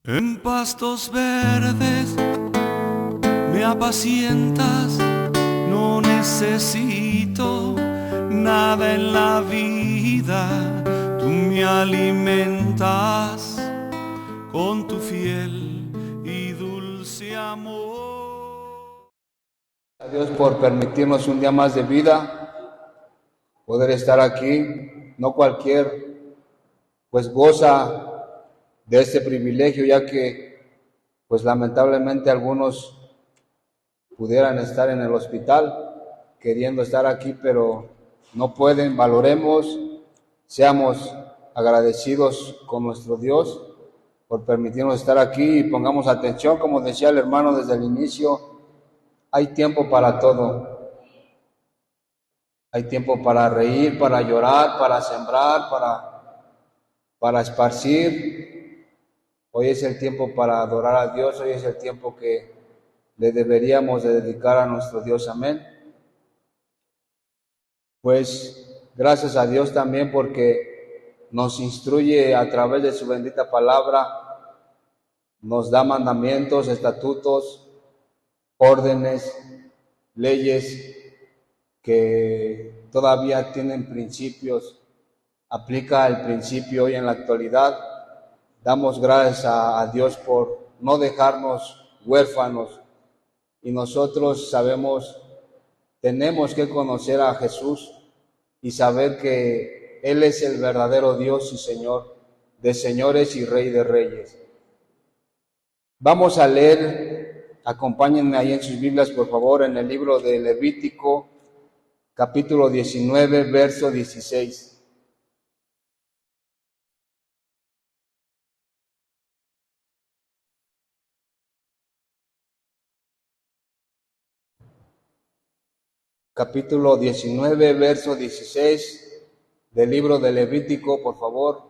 En pastos verdes me apacientas, no necesito nada en la vida. Tú me alimentas con tu fiel y dulce amor. A Dios por permitirnos un día más de vida, poder estar aquí. No cualquier pues goza de este privilegio, ya que pues lamentablemente algunos pudieran estar en el hospital queriendo estar aquí, pero no pueden. Valoremos, seamos agradecidos con nuestro Dios por permitirnos estar aquí y pongamos atención, como decía el hermano desde el inicio, hay tiempo para todo. Hay tiempo para reír, para llorar, para sembrar, para esparcir. Hoy es el tiempo para adorar a Dios, hoy es el tiempo que le deberíamos de dedicar a nuestro Dios. Amén. Pues gracias a Dios también porque nos instruye a través de su bendita palabra, nos da mandamientos, estatutos, órdenes, leyes que todavía tienen principios. Aplica el principio hoy en la actualidad. Damos gracias a Dios por no dejarnos huérfanos, y nosotros sabemos, tenemos que conocer a Jesús y saber que Él es el verdadero Dios y Señor de señores y Rey de reyes. Vamos a leer, acompáñenme ahí en sus Biblias por favor, en el libro de Levítico, capítulo 19, verso 16. Capítulo 19, verso 16 del libro de Levítico, por favor.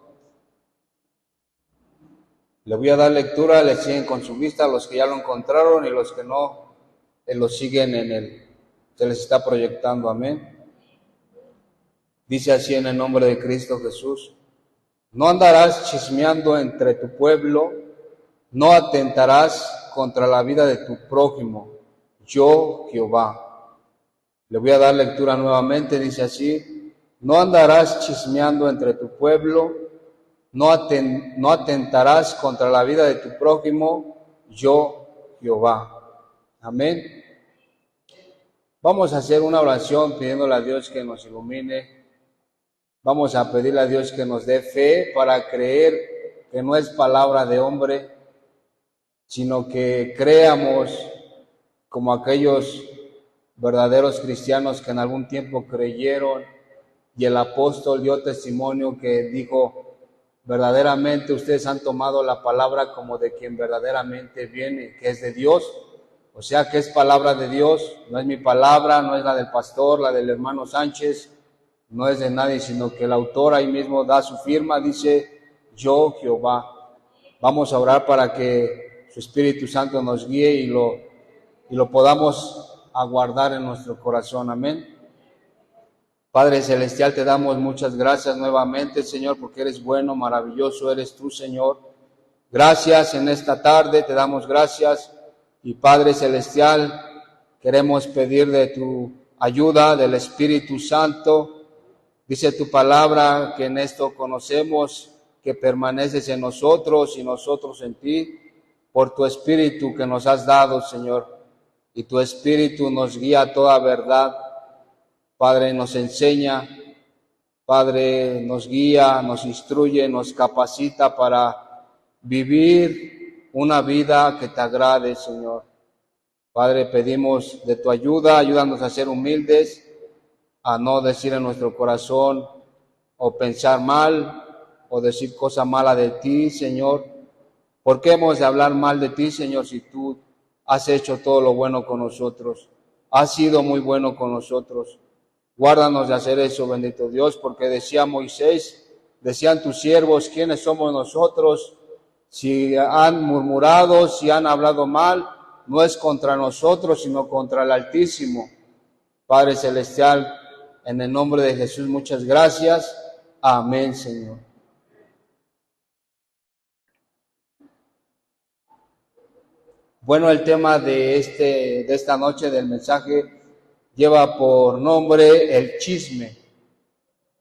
Le voy a dar lectura, le siguen con su vista los que ya lo encontraron y los que no, lo siguen se les está proyectando, amén. Dice así en el nombre de Cristo Jesús: no andarás chismeando entre tu pueblo, no atentarás contra la vida de tu prójimo, yo Jehová. Le voy a dar lectura nuevamente, dice así: no andarás chismeando entre tu pueblo, no atentarás contra la vida de tu prójimo, yo Jehová. Amén. Vamos a hacer una oración pidiéndole a Dios que nos ilumine. Vamos a pedirle a Dios que nos dé fe para creer que no es palabra de hombre, sino que creamos como aquellos verdaderos cristianos que en algún tiempo creyeron, y el apóstol dio testimonio que dijo: verdaderamente ustedes han tomado la palabra como de quien verdaderamente viene, que es de Dios. O sea que es palabra de Dios, no es mi palabra, no es la del pastor, la del hermano Sánchez, no es de nadie, sino que el autor ahí mismo da su firma, dice: yo Jehová. Vamos a orar para que su Espíritu Santo nos guíe y lo podamos aguardar en nuestro corazón. Amén. Padre Celestial, te damos muchas gracias nuevamente, Señor, porque eres bueno, maravilloso eres tú, Señor. Gracias en esta tarde, te damos gracias. Y Padre Celestial, queremos pedir de tu ayuda, del Espíritu Santo. Dice tu palabra que en esto conocemos que permaneces en nosotros y nosotros en ti, por tu Espíritu que nos has dado, Señor. Y tu Espíritu nos guía a toda verdad. Padre, nos enseña, Padre, nos guía, nos instruye, nos capacita para vivir una vida que te agrade, Señor. Padre, pedimos de tu ayuda, ayúdanos a ser humildes, a no decir en nuestro corazón o pensar mal o decir cosa mala de ti, Señor. ¿Por qué hemos de hablar mal de ti, Señor, si tú has hecho todo lo bueno con nosotros? Has sido muy bueno con nosotros. Guárdanos de hacer eso, bendito Dios, porque decía Moisés, decían tus siervos, ¿quiénes somos nosotros? Si han murmurado, si han hablado mal, no es contra nosotros, sino contra el Altísimo. Padre Celestial, en el nombre de Jesús, muchas gracias. Amén, Señor. Bueno, el tema de esta noche del mensaje lleva por nombre el chisme.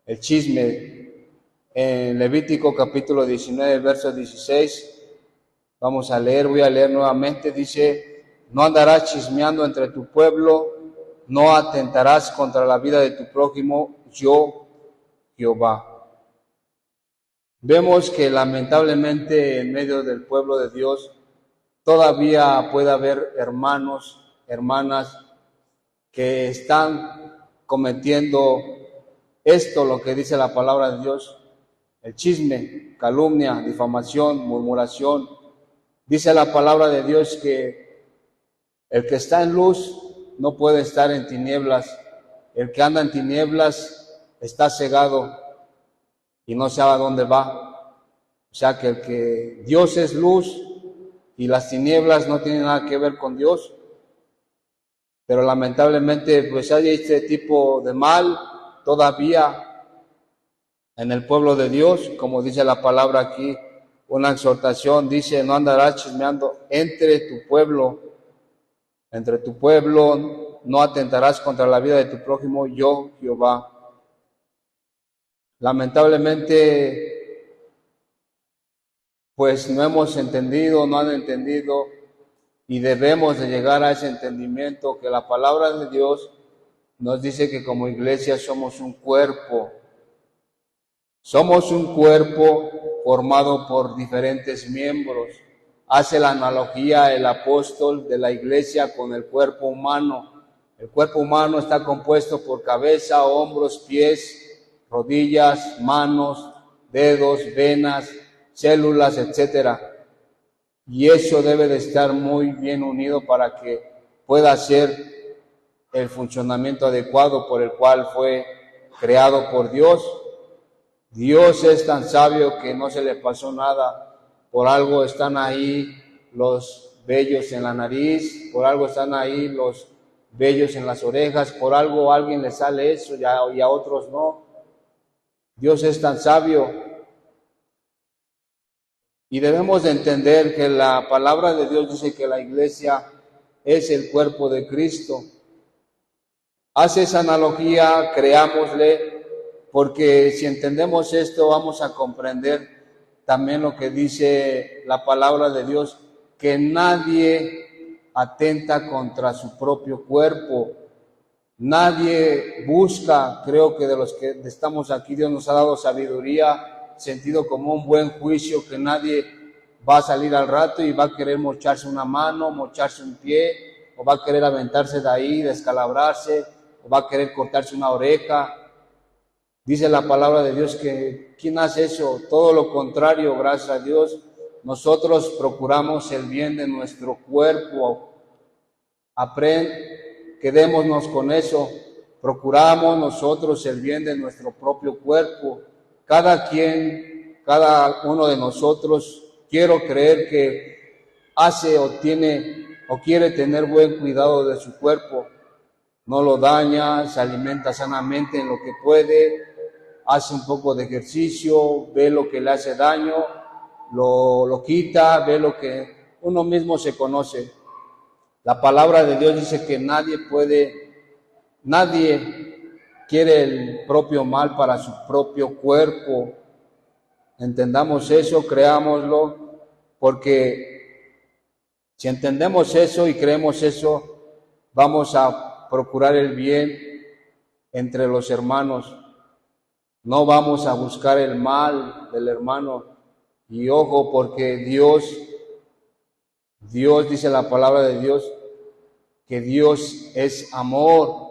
El chisme. En Levítico capítulo 19, verso 16, voy a leer nuevamente, dice: no andarás chismeando entre tu pueblo, no atentarás contra la vida de tu prójimo, yo, Jehová. Vemos que lamentablemente en medio del pueblo de Dios todavía puede haber hermanos, hermanas que están cometiendo esto, lo que dice la palabra de Dios, el chisme, calumnia, difamación, murmuración. Dice la palabra de Dios que el que está en luz no puede estar en tinieblas. El que anda en tinieblas está cegado y no sabe a dónde va. O sea que el que Dios es luz y las tinieblas no tienen nada que ver con Dios. Pero lamentablemente pues hay este tipo de mal todavía en el pueblo de Dios, como dice la palabra aquí, una exhortación, dice: no andarás chismeando entre tu pueblo, no atentarás contra la vida de tu prójimo, yo, Jehová. Lamentablemente, pues no hemos entendido, no han entendido, y debemos de llegar a ese entendimiento que la palabra de Dios nos dice que como iglesia somos un cuerpo. Somos un cuerpo formado por diferentes miembros. Hace la analogía el apóstol de la iglesia con el cuerpo humano. El cuerpo humano está compuesto por cabeza, hombros, pies, rodillas, manos, dedos, venas, células, etc. Y eso debe de estar muy bien unido para que pueda ser el funcionamiento adecuado por el cual fue creado por Dios. Dios es tan sabio que no se le pasó nada. Por algo están ahí los vellos en la nariz, por algo están ahí los vellos en las orejas, por algo a alguien le sale eso y a otros no. Dios es tan sabio. Y debemos de entender que la palabra de Dios dice que la iglesia es el cuerpo de Cristo. Hace esa analogía, creámosle, porque si entendemos esto vamos a comprender también lo que dice la palabra de Dios, que nadie atenta contra su propio cuerpo. Nadie busca, creo que de los que estamos aquí, Dios nos ha dado sabiduría, sentido común, buen juicio, que nadie va a salir al rato y va a querer mocharse una mano, mocharse un pie, o va a querer aventarse de ahí, descalabrarse, o va a querer cortarse una oreja. Dice la palabra de Dios que ¿quién hace eso? Todo lo contrario, gracias a Dios. Nosotros procuramos el bien de nuestro cuerpo. Quedémonos con eso. Procuramos nosotros el bien de nuestro propio cuerpo. Cada uno de nosotros, quiero creer que hace o quiere tener buen cuidado de su cuerpo. No lo daña, se alimenta sanamente en lo que puede, hace un poco de ejercicio, ve lo que le hace daño, lo quita, ve lo que uno mismo se conoce. La palabra de Dios dice que nadie quiere el propio mal para su propio cuerpo. Entendamos eso, creámoslo, porque si entendemos eso y creemos eso, vamos a procurar el bien entre los hermanos. No vamos a buscar el mal del hermano. Y ojo, porque Dios dice la palabra de Dios, que Dios es amor.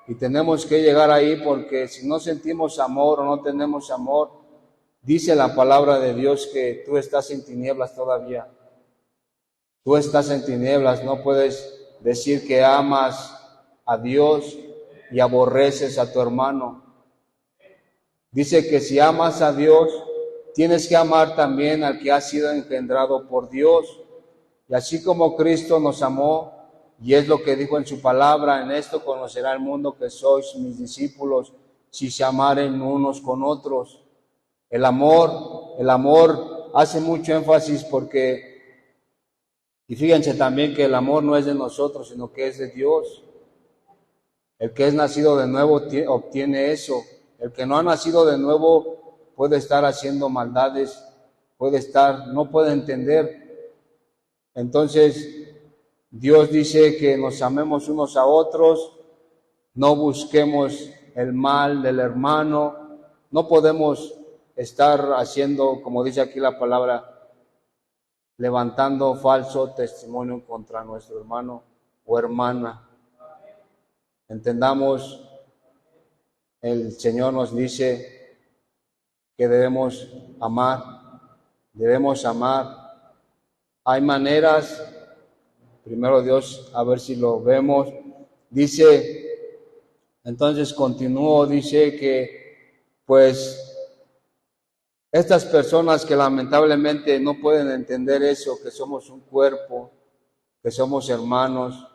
Y tenemos que llegar ahí, porque si no sentimos amor o no tenemos amor, dice la palabra de Dios que tú estás en tinieblas todavía. Tú estás en tinieblas, no puedes decir que amas a Dios y aborreces a tu hermano. Dice que si amas a Dios, tienes que amar también al que ha sido engendrado por Dios. Y así como Cristo nos amó, y es lo que dijo en su palabra: en esto conocerá el mundo que sois mis discípulos, si se amaren unos con otros. El amor hace mucho énfasis, porque Y fíjense también que el amor no es de nosotros, sino que es de Dios. El que es nacido de nuevo obtiene eso. El que no ha nacido de nuevo puede estar haciendo maldades, no puede entender. Entonces, Dios dice que nos amemos unos a otros, no busquemos el mal del hermano, no podemos estar haciendo, como dice aquí la palabra, levantando falso testimonio contra nuestro hermano o hermana. Entendamos, el Señor nos dice que debemos amar. Hay maneras, primero Dios, a ver si lo vemos. Dice, entonces continúo, dice que pues estas personas que lamentablemente no pueden entender eso, que somos un cuerpo, que somos hermanos,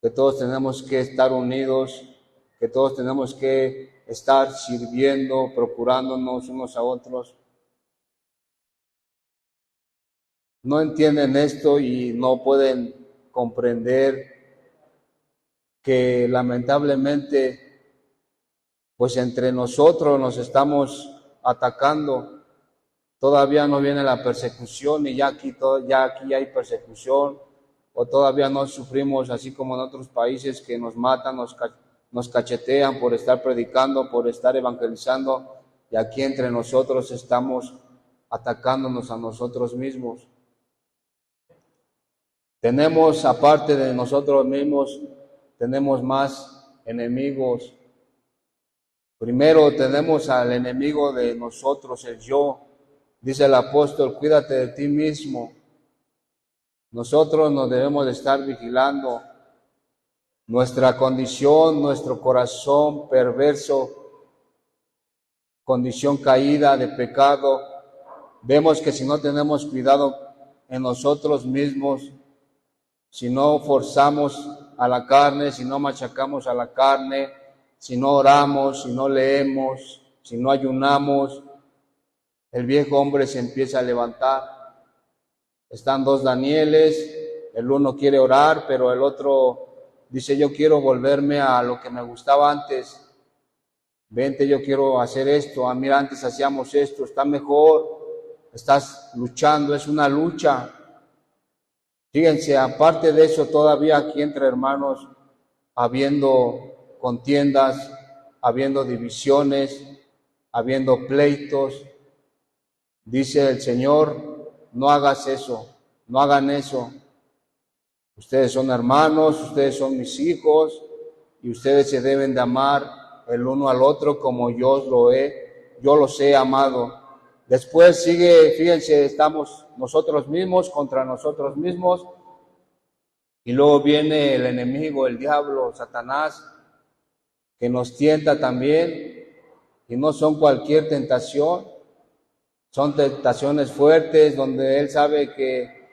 que todos tenemos que estar unidos, que todos tenemos que estar sirviendo, procurándonos unos a otros. No entienden esto y no pueden comprender que lamentablemente pues entre nosotros nos estamos atacando. Todavía no viene la persecución y ya aquí hay persecución, o todavía no sufrimos así como en otros países que nos matan, nos cachetean por estar predicando, por estar evangelizando, y aquí entre nosotros estamos atacándonos a nosotros mismos. Tenemos, aparte de nosotros mismos, tenemos más enemigos. Primero tenemos al enemigo de nosotros, el yo. Dice el apóstol, cuídate de ti mismo. Nosotros nos debemos de estar vigilando nuestra condición, nuestro corazón perverso, condición caída de pecado. Vemos que si no tenemos cuidado en nosotros mismos, si no forzamos a la carne, si no machacamos a la carne, si no oramos, si no leemos, si no ayunamos, el viejo hombre se empieza a levantar. Están dos Danieles, el uno quiere orar, pero el otro dice, yo quiero volverme a lo que me gustaba antes. Vente, yo quiero hacer esto. Mira, antes hacíamos esto, está mejor. Estás luchando, es una lucha. Fíjense, aparte de eso, todavía aquí entre hermanos, habiendo contiendas, habiendo divisiones, habiendo pleitos. Dice el Señor, no hagas eso, no hagan eso. Ustedes son hermanos, ustedes son mis hijos, y ustedes se deben de amar el uno al otro como yo los he amado. Después sigue, fíjense, estamos nosotros mismos contra nosotros mismos, y luego viene el enemigo, el diablo, Satanás, que nos tienta también, y no son cualquier tentación, son tentaciones fuertes donde él sabe que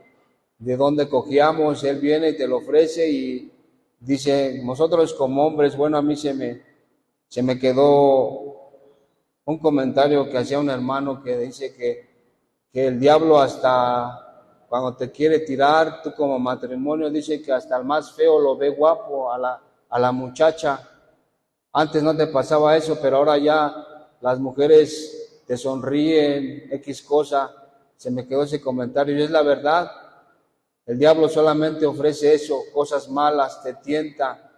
de dónde cogíamos, él viene y te lo ofrece y dice, nosotros como hombres, bueno, a mí se me quedó un comentario que hacía un hermano que dice que el diablo hasta cuando te quiere tirar, tú como matrimonio, dice que hasta el más feo lo ve guapo a la muchacha. Antes no te pasaba eso, pero ahora ya las mujeres te sonríen, X cosa. Se me quedó ese comentario y es la verdad. El diablo solamente ofrece eso, cosas malas, te tienta.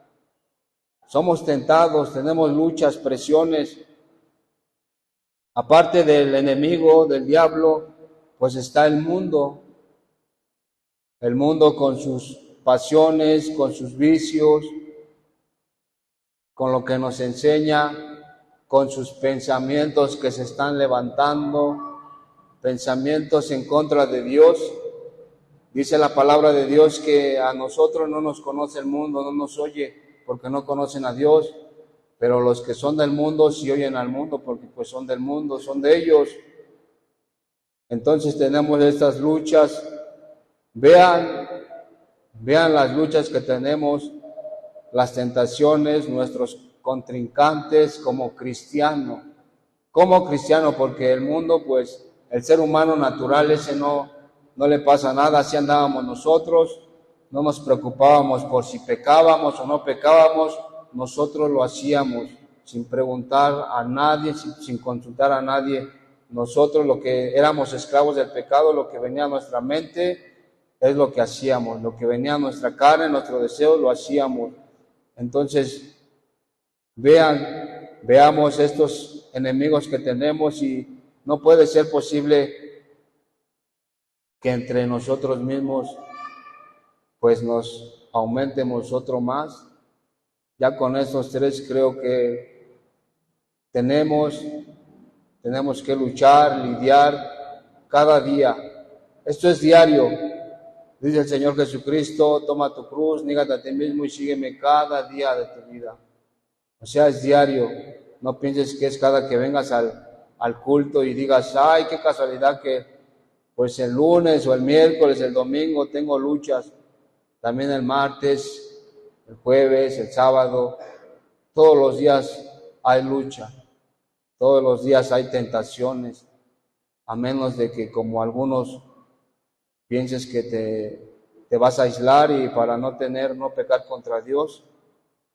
Somos tentados, tenemos luchas, presiones. Aparte del enemigo, del diablo, pues está el mundo. El mundo con sus pasiones, con sus vicios, con lo que nos enseña, con sus pensamientos que se están levantando, pensamientos en contra de Dios. Dice la palabra de Dios que a nosotros no nos conoce el mundo, no nos oye, porque no conocen a Dios, pero los que son del mundo sí oyen al mundo, porque pues son del mundo, son de ellos. Entonces tenemos estas luchas. Vean las luchas que tenemos, las tentaciones, nuestros contrincantes como cristiano, porque el mundo, pues, el ser humano natural ese no no le pasa nada, así andábamos nosotros, no nos preocupábamos por si pecábamos o no pecábamos, nosotros lo hacíamos sin preguntar a nadie, sin consultar a nadie. Nosotros, lo que éramos esclavos del pecado, lo que venía a nuestra mente es lo que hacíamos, lo que venía a nuestra carne, nuestro deseo, lo hacíamos. Entonces, veamos estos enemigos que tenemos, y no puede ser posible que entre nosotros mismos pues nos aumentemos otro más. Ya con estos tres creo que tenemos que luchar, lidiar cada día. Esto es diario. Dice el Señor Jesucristo, toma tu cruz, nígate a ti mismo y sígueme cada día de tu vida. O sea, es diario. No pienses que es cada que vengas al culto y digas, ay, qué casualidad que pues el lunes o el miércoles, el domingo tengo luchas. También el martes, el jueves, el sábado, todos los días hay lucha. Todos los días hay tentaciones, a menos de que, como algunos, pienses que te vas a aislar y para no pecar contra Dios.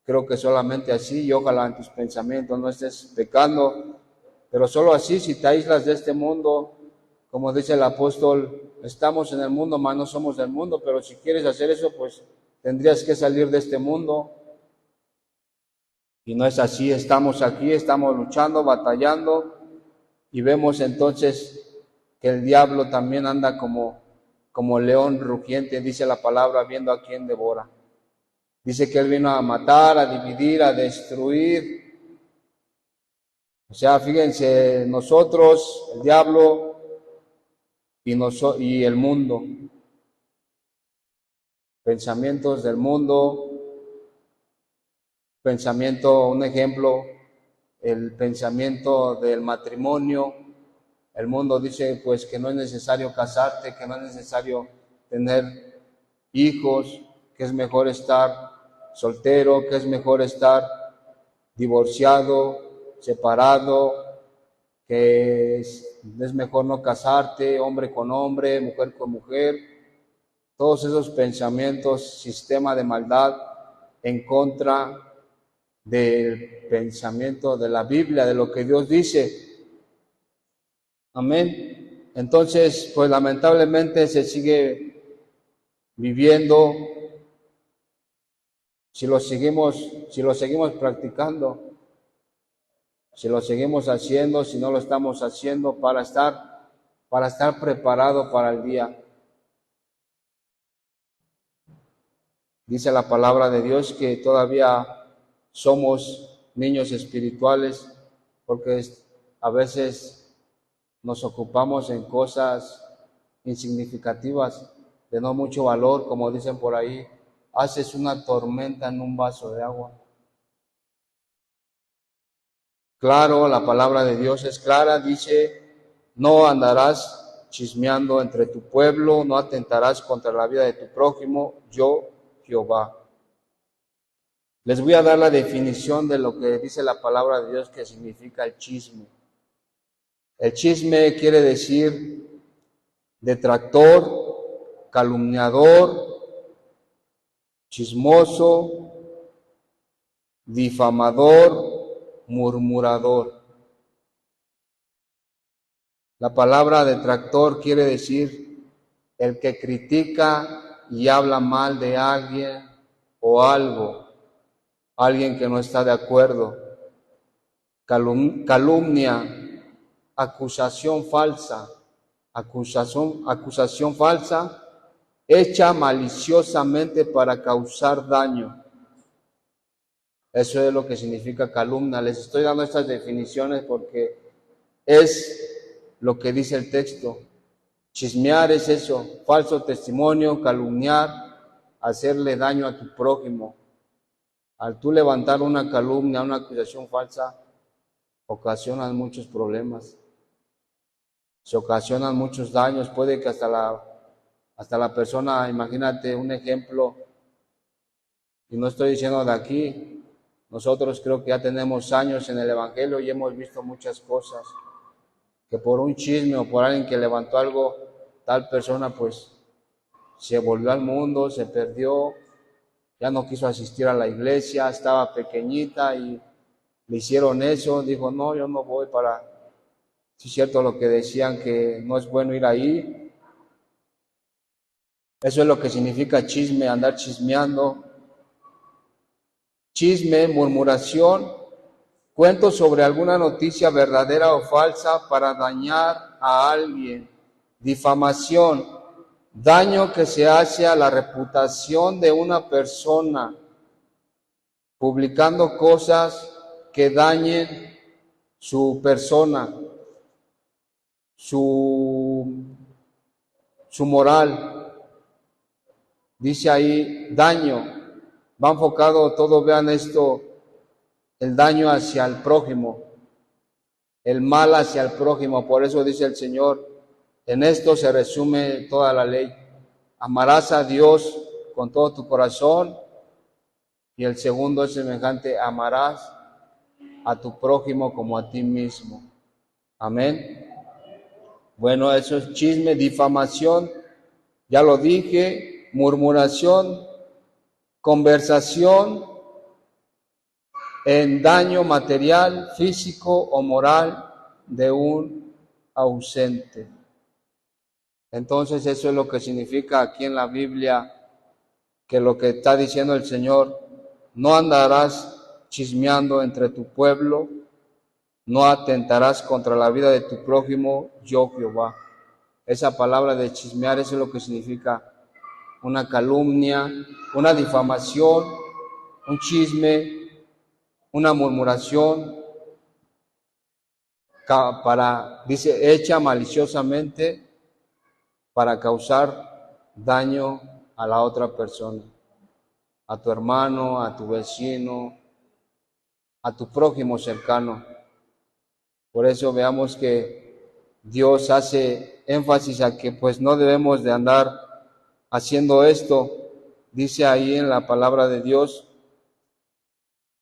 Creo que solamente así, y ojalá en tus pensamientos no estés pecando, pero solo así, si te aíslas de este mundo, como dice el apóstol, estamos en el mundo, mas no somos del mundo, pero si quieres hacer eso, pues tendrías que salir de este mundo. Y no es así, estamos aquí, estamos luchando, batallando, y vemos entonces que el diablo también anda como león rugiente, dice la palabra, viendo a quién devora. Dice que él vino a matar, a dividir, a destruir. O sea, fíjense, nosotros, el diablo y el mundo, pensamientos del mundo, un ejemplo, el pensamiento del matrimonio. El mundo dice pues que no es necesario casarte, que no es necesario tener hijos, que es mejor estar soltero, que es mejor estar divorciado, separado, que es mejor no casarte, hombre con hombre, mujer con mujer. Todos esos pensamientos, sistema de maldad en contra del pensamiento de la Biblia, de lo que Dios dice. Amén. Entonces, pues lamentablemente se sigue viviendo, si lo seguimos practicando, si lo seguimos haciendo, si no lo estamos haciendo, para estar preparado para el día. Dice la palabra de Dios que todavía somos niños espirituales, porque a veces nos ocupamos en cosas insignificativas, de no mucho valor, como dicen por ahí. Haces una tormenta en un vaso de agua. Claro, la palabra de Dios es clara, dice, no andarás chismeando entre tu pueblo, no atentarás contra la vida de tu prójimo, yo, Jehová. Les voy a dar la definición de lo que dice la palabra de Dios que significa el chisme. El chisme quiere decir detractor, calumniador, chismoso, difamador, murmurador. La palabra detractor quiere decir el que critica y habla mal de alguien o algo, alguien que no está de acuerdo. Calumnia, acusación falsa, hecha maliciosamente para causar daño. Eso es lo que significa calumnia. Les estoy dando estas definiciones porque es lo que dice el texto. Chismear es eso, falso testimonio, calumniar, hacerle daño a tu prójimo. Al tú levantar una calumnia, una acusación falsa, ocasionan muchos problemas. Se ocasionan muchos daños. Puede que hasta la persona, imagínate un ejemplo, y no estoy diciendo de aquí, nosotros creo que ya tenemos años en el Evangelio y hemos visto muchas cosas, que por un chisme o por alguien que levantó algo tal persona pues se volvió al mundo, se perdió, ya no quiso asistir a la iglesia, estaba pequeñita y le hicieron eso, dijo, no, yo no voy para, si es cierto lo que decían que no es bueno ir ahí. Eso es lo que significa chisme, andar chismeando. Chisme, murmuración, cuentos sobre alguna noticia verdadera o falsa para dañar a alguien. Difamación, daño que se hace a la reputación de una persona, publicando cosas que dañen su persona, su moral. Dice ahí, daño. Va enfocado, todos vean esto, el daño hacia el prójimo, el mal hacia el prójimo. Por eso dice el Señor, en esto se resume toda la ley. Amarás a Dios con todo tu corazón, y el segundo es semejante, amarás a tu prójimo como a ti mismo. Amén. Bueno, eso es chisme, difamación, ya lo dije, murmuración, conversación en daño material, físico o moral de un ausente. Entonces eso es lo que significa aquí en la Biblia, que lo que está diciendo el Señor, no andarás chismeando entre tu pueblo, no atentarás contra la vida de tu prójimo, yo Jehová. Esa palabra de chismear, eso es lo que significa una calumnia, una difamación, un chisme, una murmuración, dice, hecha maliciosamente para causar daño a la otra persona, a tu hermano, a tu vecino, a tu prójimo cercano. Por eso veamos que Dios hace énfasis a que pues no debemos de andar haciendo esto. Dice ahí en la palabra de Dios,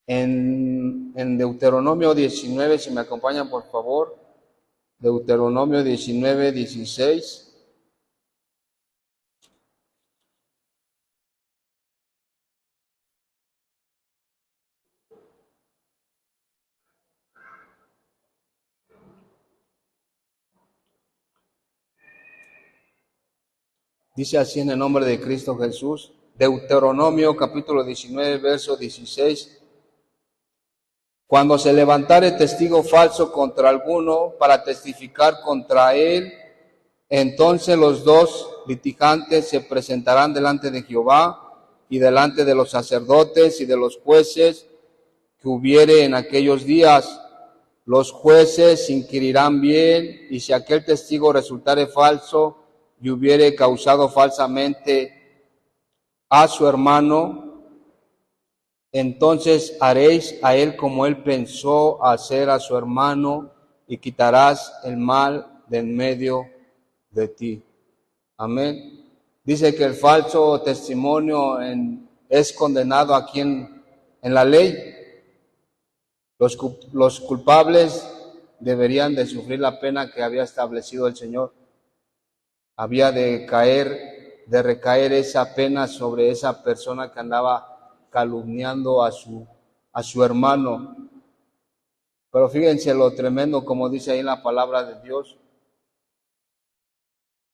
en Deuteronomio 19, si me acompañan por favor, Deuteronomio 19, 16. Dice así en el nombre de Cristo Jesús, Deuteronomio capítulo 19, verso 16. Cuando se levantare testigo falso contra alguno para testificar contra él, entonces los dos litigantes se presentarán delante de Jehová y delante de los sacerdotes y de los jueces que hubiere en aquellos días. Los jueces inquirirán bien, y si aquel testigo resultare falso y hubiere causado falsamente a su hermano, entonces haréis a él como él pensó hacer a su hermano, y quitarás el mal de en medio de ti. Amén. Dice que el falso testimonio es condenado aquí en la ley. Los culpables deberían de sufrir la pena que había establecido el Señor. Había de recaer esa pena sobre esa persona que andaba calumniando a su hermano. Pero fíjense lo tremendo, como dice ahí en la palabra de Dios.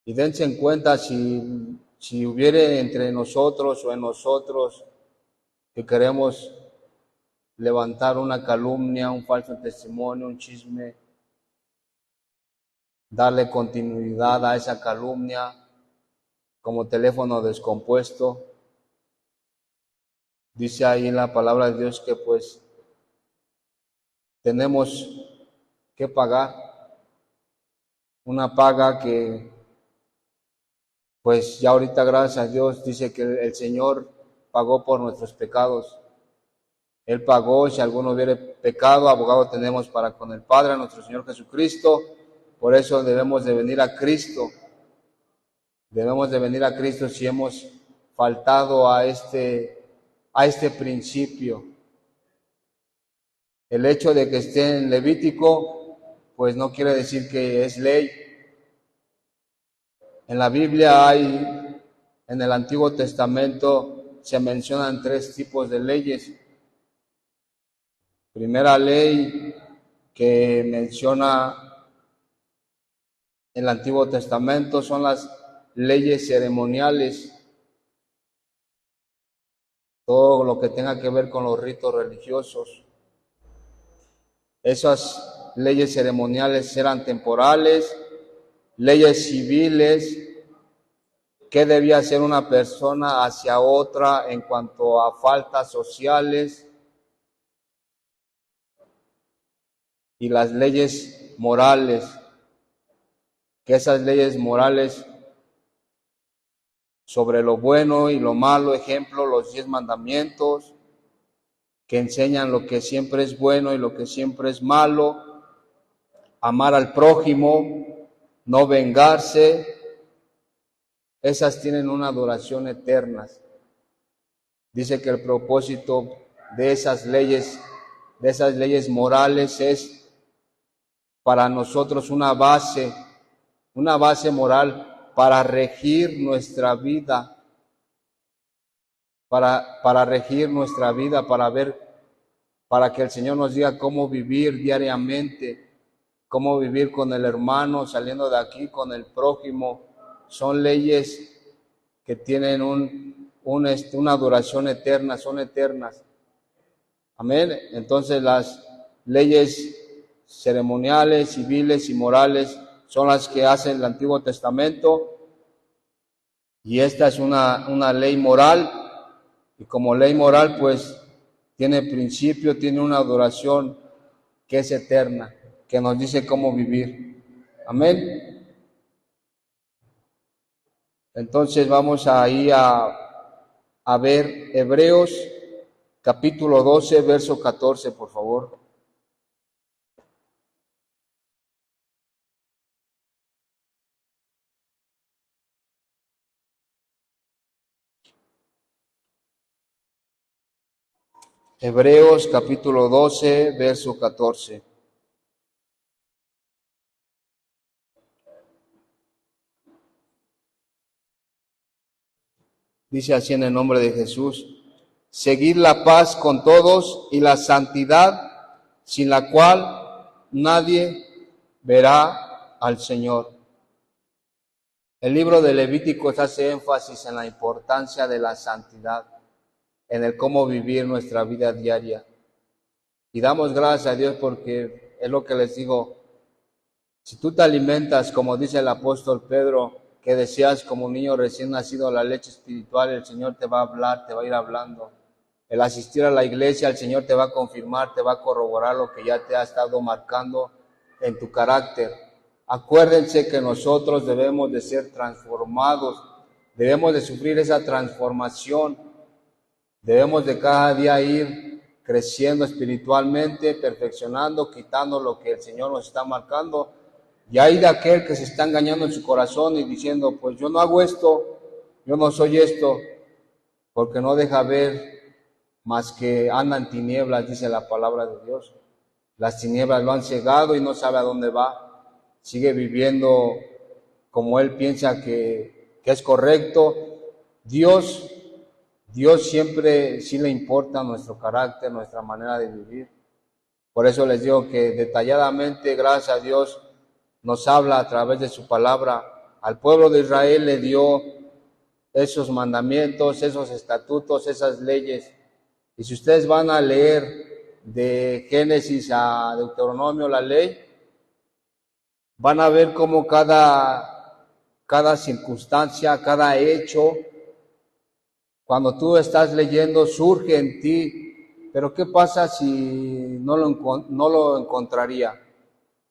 Y dense en cuenta si hubiere entre nosotros o en nosotros que queremos levantar una calumnia, un falso testimonio, un chisme, darle continuidad a esa calumnia como teléfono descompuesto. Dice ahí en la palabra de Dios que pues tenemos que pagar una paga que pues ya ahorita gracias a Dios dice que el Señor pagó por nuestros pecados. Él pagó, si alguno hubiere pecado, abogado tenemos para con el Padre, nuestro Señor Jesucristo. Por eso debemos de venir a Cristo. Debemos de venir a Cristo si hemos faltado a este principio. El hecho de que esté en Levítico, pues no quiere decir que es ley. En la Biblia en el Antiguo Testamento se mencionan 3 tipos de leyes. Primera ley que menciona en el Antiguo Testamento son las leyes ceremoniales, todo lo que tenga que ver con los ritos religiosos. Esas leyes ceremoniales eran temporales, leyes civiles, qué debía hacer una persona hacia otra en cuanto a faltas sociales, y las leyes morales, que esas leyes morales sobre lo bueno y lo malo, ejemplo, los 10 mandamientos, que enseñan lo que siempre es bueno y lo que siempre es malo, amar al prójimo, no vengarse, esas tienen una duración eterna. Dice que el propósito de esas leyes morales es para nosotros una base moral para regir nuestra vida, para regir nuestra vida, para que el Señor nos diga cómo vivir diariamente, cómo vivir con el hermano, saliendo de aquí, con el prójimo. Son leyes que tienen una duración eterna, son eternas. Amén. Entonces las leyes ceremoniales, civiles y morales son las que hace el Antiguo Testamento, y esta es una ley moral, y como ley moral pues tiene principio, tiene una duración que es eterna, que nos dice cómo vivir. Amén. Entonces vamos ahí a ver Hebreos capítulo 12, verso 14, por favor. Hebreos capítulo 12, verso 14. Dice así en el nombre de Jesús: seguid la paz con todos y la santidad, sin la cual nadie verá al Señor. El libro de Levíticos hace énfasis en la importancia de la santidad, en el cómo vivir nuestra vida diaria. Y damos gracias a Dios porque es lo que les digo, si tú te alimentas, como dice el apóstol Pedro, que deseas como un niño recién nacido la leche espiritual, el Señor te va a hablar, te va a ir hablando. El asistir a la iglesia, el Señor te va a confirmar, te va a corroborar lo que ya te ha estado marcando en tu carácter. Acuérdense que nosotros debemos de ser transformados, debemos de sufrir esa transformación, debemos de cada día ir creciendo espiritualmente, perfeccionando, quitando lo que el Señor nos está marcando. Y hay de aquel que se está engañando en su corazón y diciendo, pues yo no hago esto, yo no soy esto, porque no deja ver más que anda en tinieblas, dice la palabra de Dios. Las tinieblas lo han cegado y no sabe a dónde va. Sigue viviendo como él piensa que es correcto. Dios siempre sí le importa nuestro carácter, nuestra manera de vivir. Por eso les digo que detalladamente, gracias a Dios, nos habla a través de su palabra. Al pueblo de Israel le dio esos mandamientos, esos estatutos, esas leyes. Y si ustedes van a leer de Génesis a Deuteronomio la ley, van a ver cómo cada circunstancia, cada hecho, cuando tú estás leyendo, surge en ti. Pero ¿qué pasa si no lo encontraría?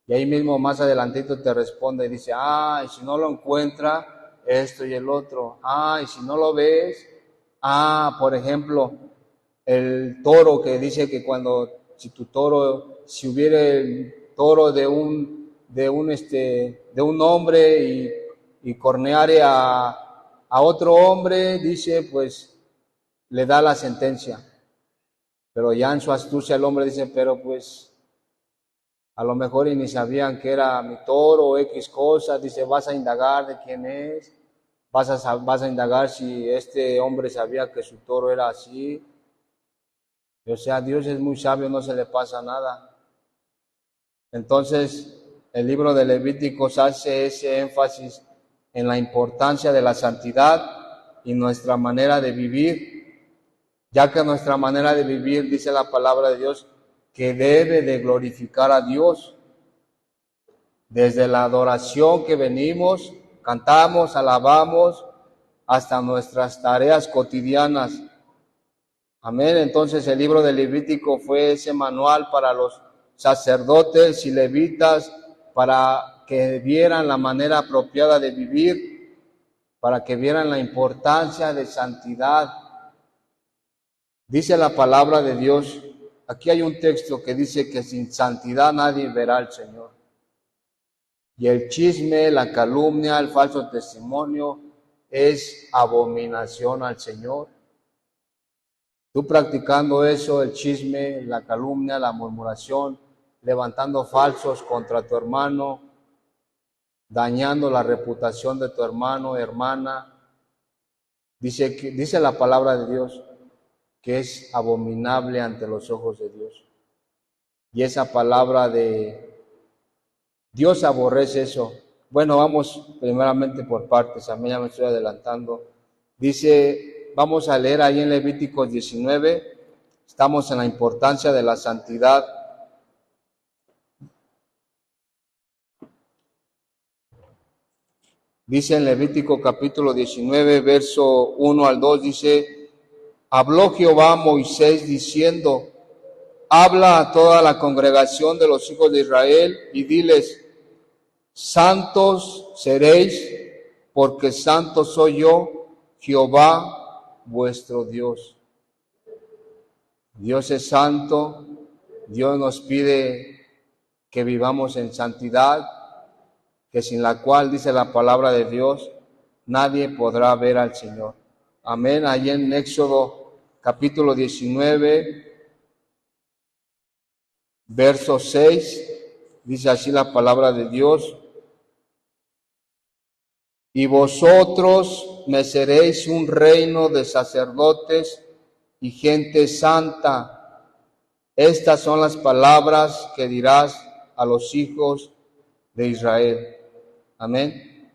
Y ahí mismo más adelantito te responde y dice, y si no lo encuentra, esto y el otro. Y si no lo ves, por ejemplo, el toro que dice que si hubiera el toro de un hombre y corneare a otro hombre, dice, pues le da la sentencia. Pero ya en su astucia el hombre dice, pero pues A lo mejor y ni sabían que era mi toro o X cosas. Dice, vas a indagar de quién es, vas a indagar si este hombre sabía que su toro era así. O sea, Dios es muy sabio, no se le pasa nada. Entonces, el libro de Levíticos hace ese énfasis en la importancia de la santidad y nuestra manera de vivir, ya que nuestra manera de vivir, dice la palabra de Dios, que debe de glorificar a Dios. Desde la adoración que venimos, cantamos, alabamos, hasta nuestras tareas cotidianas. Amén. Entonces el libro de Levítico fue ese manual para los sacerdotes y levitas, para que vieran la manera apropiada de vivir, para que vieran la importancia de santidad. Dice la palabra de Dios, aquí hay un texto que dice que sin santidad nadie verá al Señor. Y el chisme, la calumnia, el falso testimonio es abominación al Señor. Tú practicando eso, el chisme, la calumnia, la murmuración, levantando falsos contra tu hermano, dañando la reputación de tu hermano, hermana, dice la palabra de Dios que es abominable ante los ojos de Dios. Y esa palabra de Dios aborrece eso. Bueno, vamos primeramente por partes, a mí ya me estoy adelantando. Dice, vamos a leer ahí en Levíticos 19, estamos en la importancia de la santidad. Dice en Levítico capítulo 19, verso 1 al 2, dice, habló Jehová a Moisés diciendo, habla a toda la congregación de los hijos de Israel y diles, santos seréis, porque santo soy yo, Jehová vuestro Dios. Dios es santo, Dios nos pide que vivamos en santidad, que sin la cual, dice la palabra de Dios, nadie podrá ver al Señor. Amén. Allí en Éxodo capítulo 19, verso 6, dice así la palabra de Dios. Y vosotros me seréis un reino de sacerdotes y gente santa. Estas son las palabras que dirás a los hijos de Israel. Amén.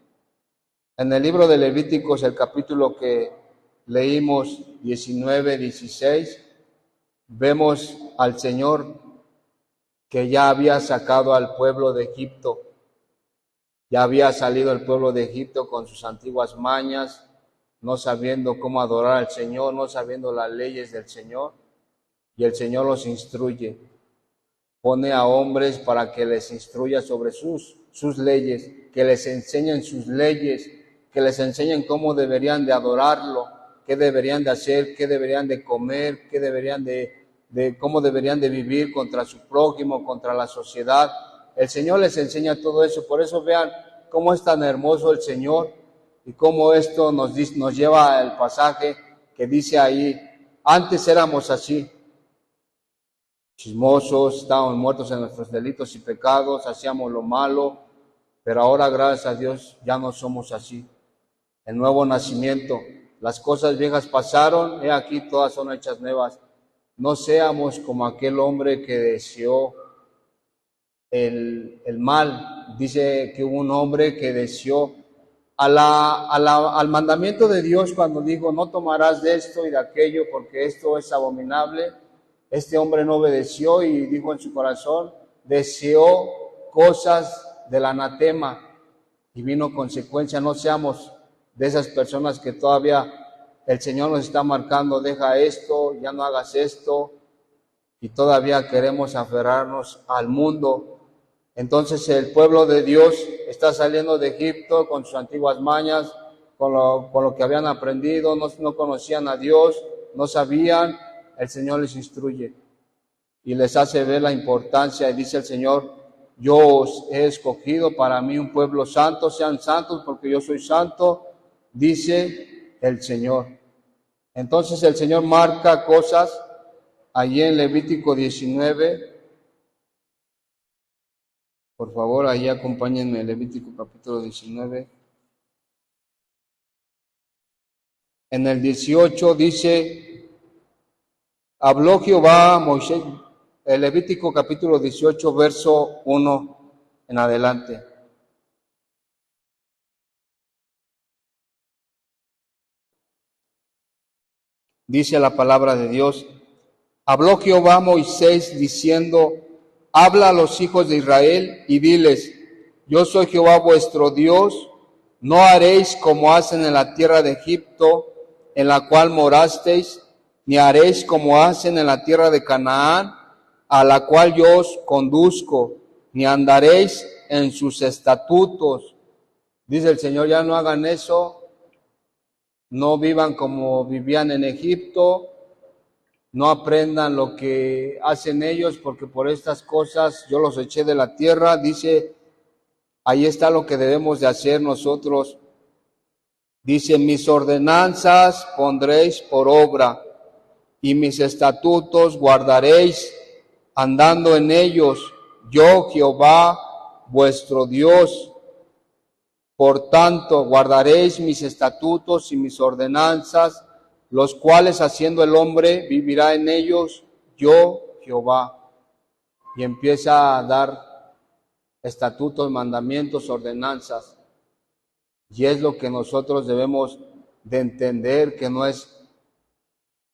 En el libro de Levíticos, el capítulo que leímos 19, 16, vemos al Señor que ya había sacado al pueblo de Egipto. Ya había salido el pueblo de Egipto con sus antiguas mañas, no sabiendo cómo adorar al Señor, no sabiendo las leyes del Señor. Y el Señor los instruye. Pone a hombres para que les instruya sobre sus leyes, que les enseñen sus leyes, que les enseñen cómo deberían de adorarlo, qué deberían de hacer, qué deberían de comer, qué deberían cómo deberían de vivir contra su prójimo, contra la sociedad. El Señor les enseña todo eso. Por eso vean cómo es tan hermoso el Señor y cómo esto nos lleva al pasaje que dice ahí, antes éramos así, chismosos, estábamos muertos en nuestros delitos y pecados, hacíamos lo malo, pero ahora gracias a Dios ya no somos así. El nuevo nacimiento, las cosas viejas pasaron, he aquí todas son hechas nuevas. No seamos como aquel hombre que deseó el mal. Dice que hubo un hombre que deseó al mandamiento de Dios cuando dijo, no tomarás de esto y de aquello porque esto es abominable. Este hombre no obedeció y dijo en su corazón, deseó cosas del anatema y vino consecuencia. No seamos de esas personas que todavía el Señor nos está marcando, deja esto, ya no hagas esto, y todavía queremos aferrarnos al mundo. Entonces el pueblo de Dios está saliendo de Egipto con sus antiguas mañas, con lo que habían aprendido, no conocían a Dios, no sabían. El Señor les instruye y les hace ver la importancia, y dice el Señor, yo os he escogido para mí un pueblo santo, sean santos porque yo soy santo, dice el Señor. Entonces el Señor marca cosas allí en Levítico 19, Por favor, ahí acompáñenme, Levítico capítulo 19. En el 18 dice, habló Jehová a Moisés, el Levítico capítulo 18, verso 1 en adelante. Dice la palabra de Dios, habló Jehová a Moisés diciendo, habla a los hijos de Israel y diles, yo soy Jehová vuestro Dios, no haréis como hacen en la tierra de Egipto, en la cual morasteis, ni haréis como hacen en la tierra de Canaán, a la cual yo os conduzco, ni andaréis en sus estatutos. Dice el Señor, ya no hagan eso, no vivan como vivían en Egipto, no aprendan lo que hacen ellos, porque por estas cosas yo los eché de la tierra. Dice, ahí está lo que debemos de hacer nosotros. Dice, mis ordenanzas pondréis por obra, y mis estatutos guardaréis, andando en ellos, yo Jehová vuestro Dios. Por tanto, guardaréis mis estatutos y mis ordenanzas, los cuales haciendo el hombre vivirá en ellos, yo Jehová. Y empieza a dar estatutos, mandamientos, ordenanzas. Y es lo que nosotros debemos de entender, que no es,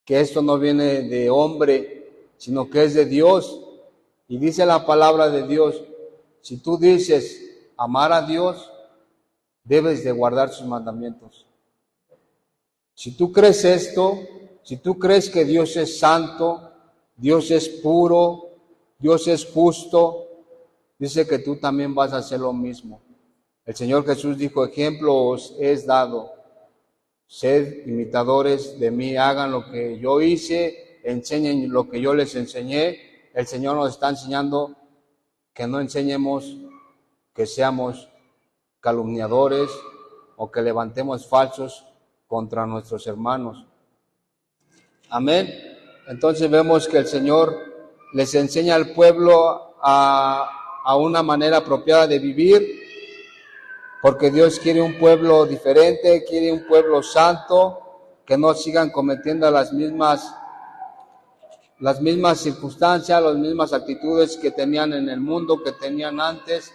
que esto no viene de hombre, sino que es de Dios. Y dice la palabra de Dios, si tú dices amar a Dios, debes de guardar sus mandamientos. Si tú crees esto, si tú crees que Dios es santo, Dios es puro, Dios es justo, dice que tú también vas a hacer lo mismo. El Señor Jesús dijo, ejemplo os es dado, sed imitadores de mí, hagan lo que yo hice, enseñen lo que yo les enseñé. El Señor nos está enseñando que no enseñemos, que seamos calumniadores o que levantemos falsos contra nuestros hermanos. Amén. Entonces vemos que el Señor les enseña al pueblo a una manera apropiada de vivir, porque Dios quiere un pueblo diferente, quiere un pueblo santo, que no sigan cometiendo las mismas circunstancias, las mismas actitudes que tenían en el mundo, que tenían antes,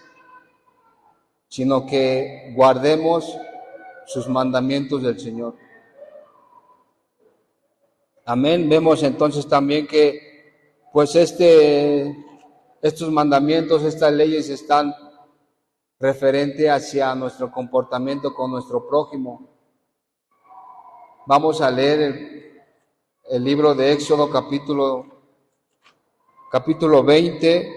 sino que guardemos sus mandamientos del Señor. Amén. Vemos entonces también que pues estos mandamientos, estas leyes están referente hacia nuestro comportamiento con nuestro prójimo. Vamos a leer el libro de Éxodo capítulo 20,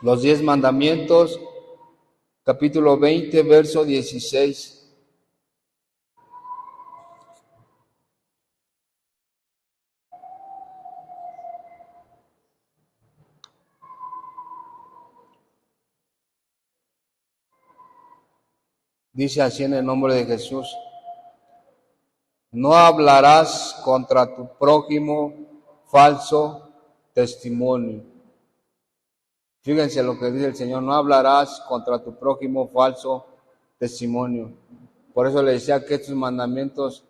los 10 mandamientos, capítulo 20, verso 16. Dice así en el nombre de Jesús: no hablarás contra tu prójimo falso testimonio. Fíjense lo que dice el Señor, no hablarás contra tu prójimo falso testimonio. Por eso le decía que estos mandamientos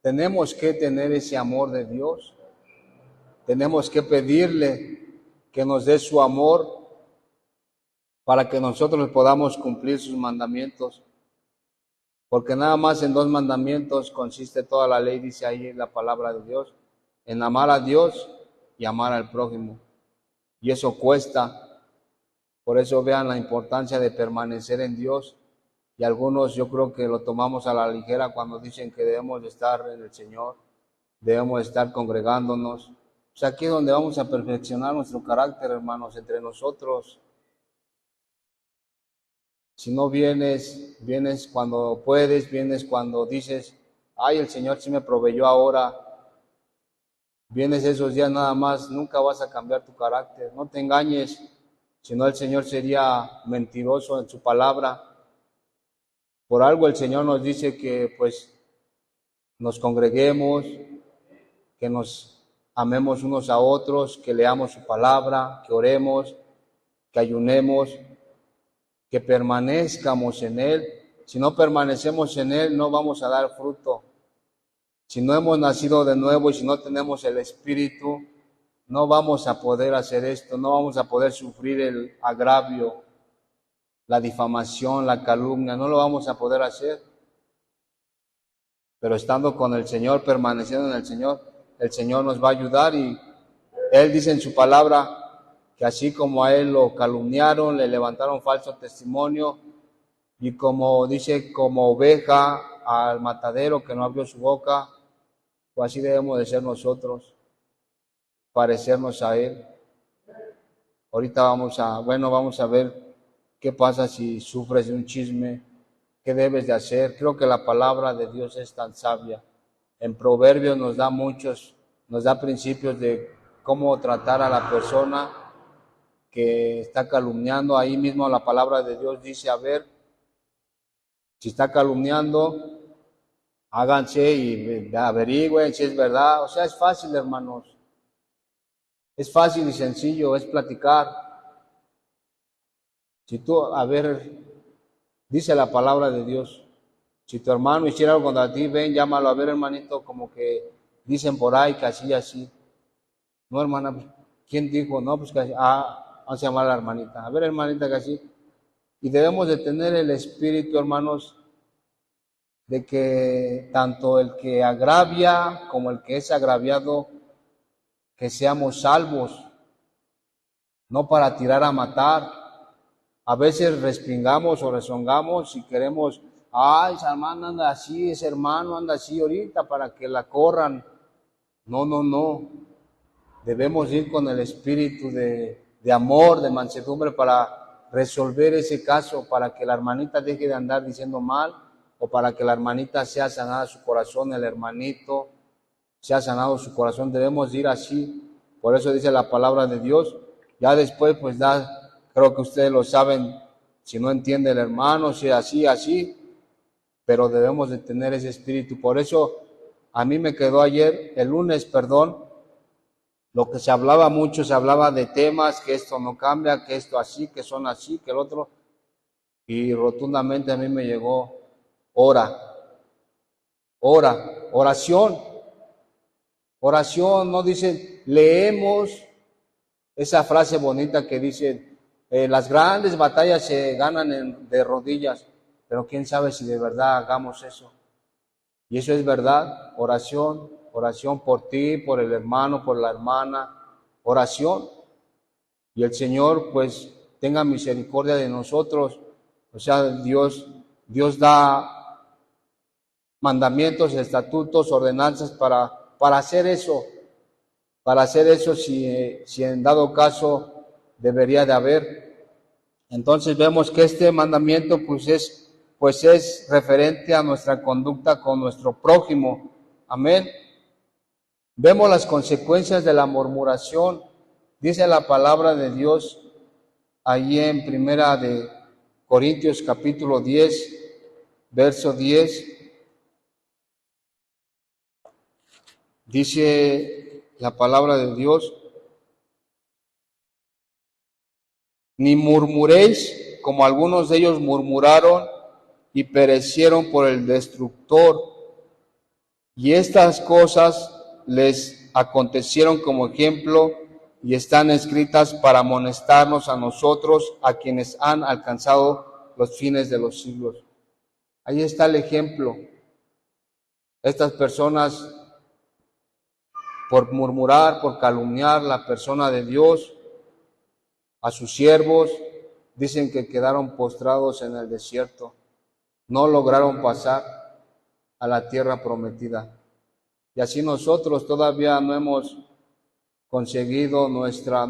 tenemos que tener ese amor de Dios. Tenemos que pedirle que nos dé su amor para que nosotros podamos cumplir sus mandamientos. Porque nada más en 2 mandamientos consiste toda la ley, dice ahí la palabra de Dios, en amar a Dios y amar al prójimo. Y eso cuesta. Por eso vean la importancia de permanecer en Dios. Y algunos yo creo que lo tomamos a la ligera cuando dicen que debemos de estar en el Señor, debemos de estar congregándonos. Pues aquí es donde vamos a perfeccionar nuestro carácter, hermanos, entre nosotros. Si no vienes cuando puedes, vienes cuando dices, ay, el Señor sí me proveyó ahora. Vienes esos días nada más, nunca vas a cambiar tu carácter. No te engañes, si no el Señor sería mentiroso en su palabra. Por algo el Señor nos dice que pues nos congreguemos, que nos amemos unos a otros, que leamos su palabra, que oremos, que ayunemos, que permanezcamos en Él. Si no permanecemos en Él, no vamos a dar fruto. Si no hemos nacido de nuevo y si no tenemos el Espíritu, no vamos a poder hacer esto, no vamos a poder sufrir el agravio, la difamación, la calumnia, no lo vamos a poder hacer. Pero estando con el Señor, permaneciendo en el Señor nos va a ayudar, y Él dice en su palabra que así como a Él lo calumniaron, le levantaron falso testimonio, y como dice, como oveja al matadero que no abrió su boca, pues así debemos de ser nosotros, parecernos a Él. Ahorita vamos a ver qué pasa si sufres de un chisme, qué debes de hacer. Creo que la palabra de Dios es tan sabia. En Proverbios nos da principios de cómo tratar a la persona que está calumniando. Ahí mismo la palabra de Dios dice, a ver, si está calumniando, háganse y averigüen si es verdad. O sea, es fácil, hermanos. Es fácil y sencillo, es platicar. Si tú, a ver, dice la palabra de Dios, si tu hermano hiciera algo contra ti, ven, llámalo, a ver, hermanito, como que dicen por ahí que así y así. No, hermana, ¿quién dijo? No, pues que así. Vamos a llamar a la hermanita. A ver, hermanita, que así. Y debemos de tener el espíritu, hermanos, de que tanto el que agravia como el que es agraviado, que seamos salvos, no para tirar a matar. A veces respingamos o rezongamos y queremos, esa hermana anda así, ese hermano anda así ahorita para que la corran. No. Debemos ir con el espíritu de amor, de mansedumbre para resolver ese caso, para que la hermanita deje de andar diciendo mal, o para que la hermanita sea sanada su corazón, el hermanito sea sanado su corazón. Debemos ir así. Por eso dice la palabra de Dios. Ya después, pues creo que ustedes lo saben, si no entiende el hermano, si así, pero debemos de tener ese espíritu. Por eso a mí me quedó el lunes, lo que se hablaba mucho, se hablaba de temas, que esto no cambia, que esto así, que son así, que el otro, y rotundamente a mí me llegó oración, no dicen, leemos esa frase bonita que dice, las grandes batallas se ganan de rodillas, pero quién sabe si de verdad hagamos eso. Y eso es verdad, oración por ti, por el hermano, por la hermana, oración. Y el Señor pues tenga misericordia de nosotros. O sea, Dios da mandamientos, estatutos, ordenanzas para hacer eso. Para hacer eso si en dado caso debería de haber. Entonces vemos que este mandamiento pues es referente a nuestra conducta con nuestro prójimo. Amén. Vemos las consecuencias de la murmuración. Dice la palabra de Dios allí en Primera de Corintios capítulo 10, verso 10. Dice la palabra de Dios, ni murmuréis como algunos de ellos murmuraron y perecieron por el destructor. Y estas cosas les acontecieron como ejemplo y están escritas para amonestarnos a nosotros, a quienes han alcanzado los fines de los siglos. Ahí está el ejemplo. Estas personas, por murmurar, por calumniar la persona de Dios, a sus siervos, dicen que quedaron postrados en el desierto. No lograron pasar a la tierra prometida. Y así nosotros todavía no hemos conseguido no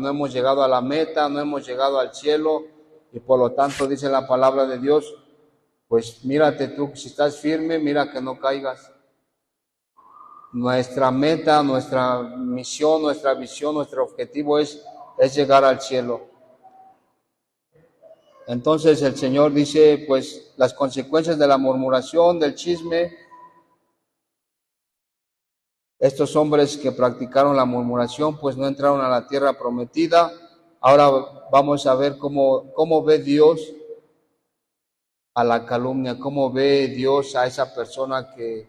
hemos llegado a la meta, no hemos llegado al cielo, y por lo tanto dice la palabra de Dios, pues mírate tú, si estás firme, mira que no caigas. Nuestra meta, nuestra misión, nuestra visión, nuestro objetivo es llegar al cielo. Entonces el Señor dice, pues las consecuencias de la murmuración, del chisme, Estos hombres que practicaron la murmuración, pues no entraron a la tierra prometida. Ahora vamos a ver cómo ve Dios a la calumnia, cómo ve Dios a esa persona que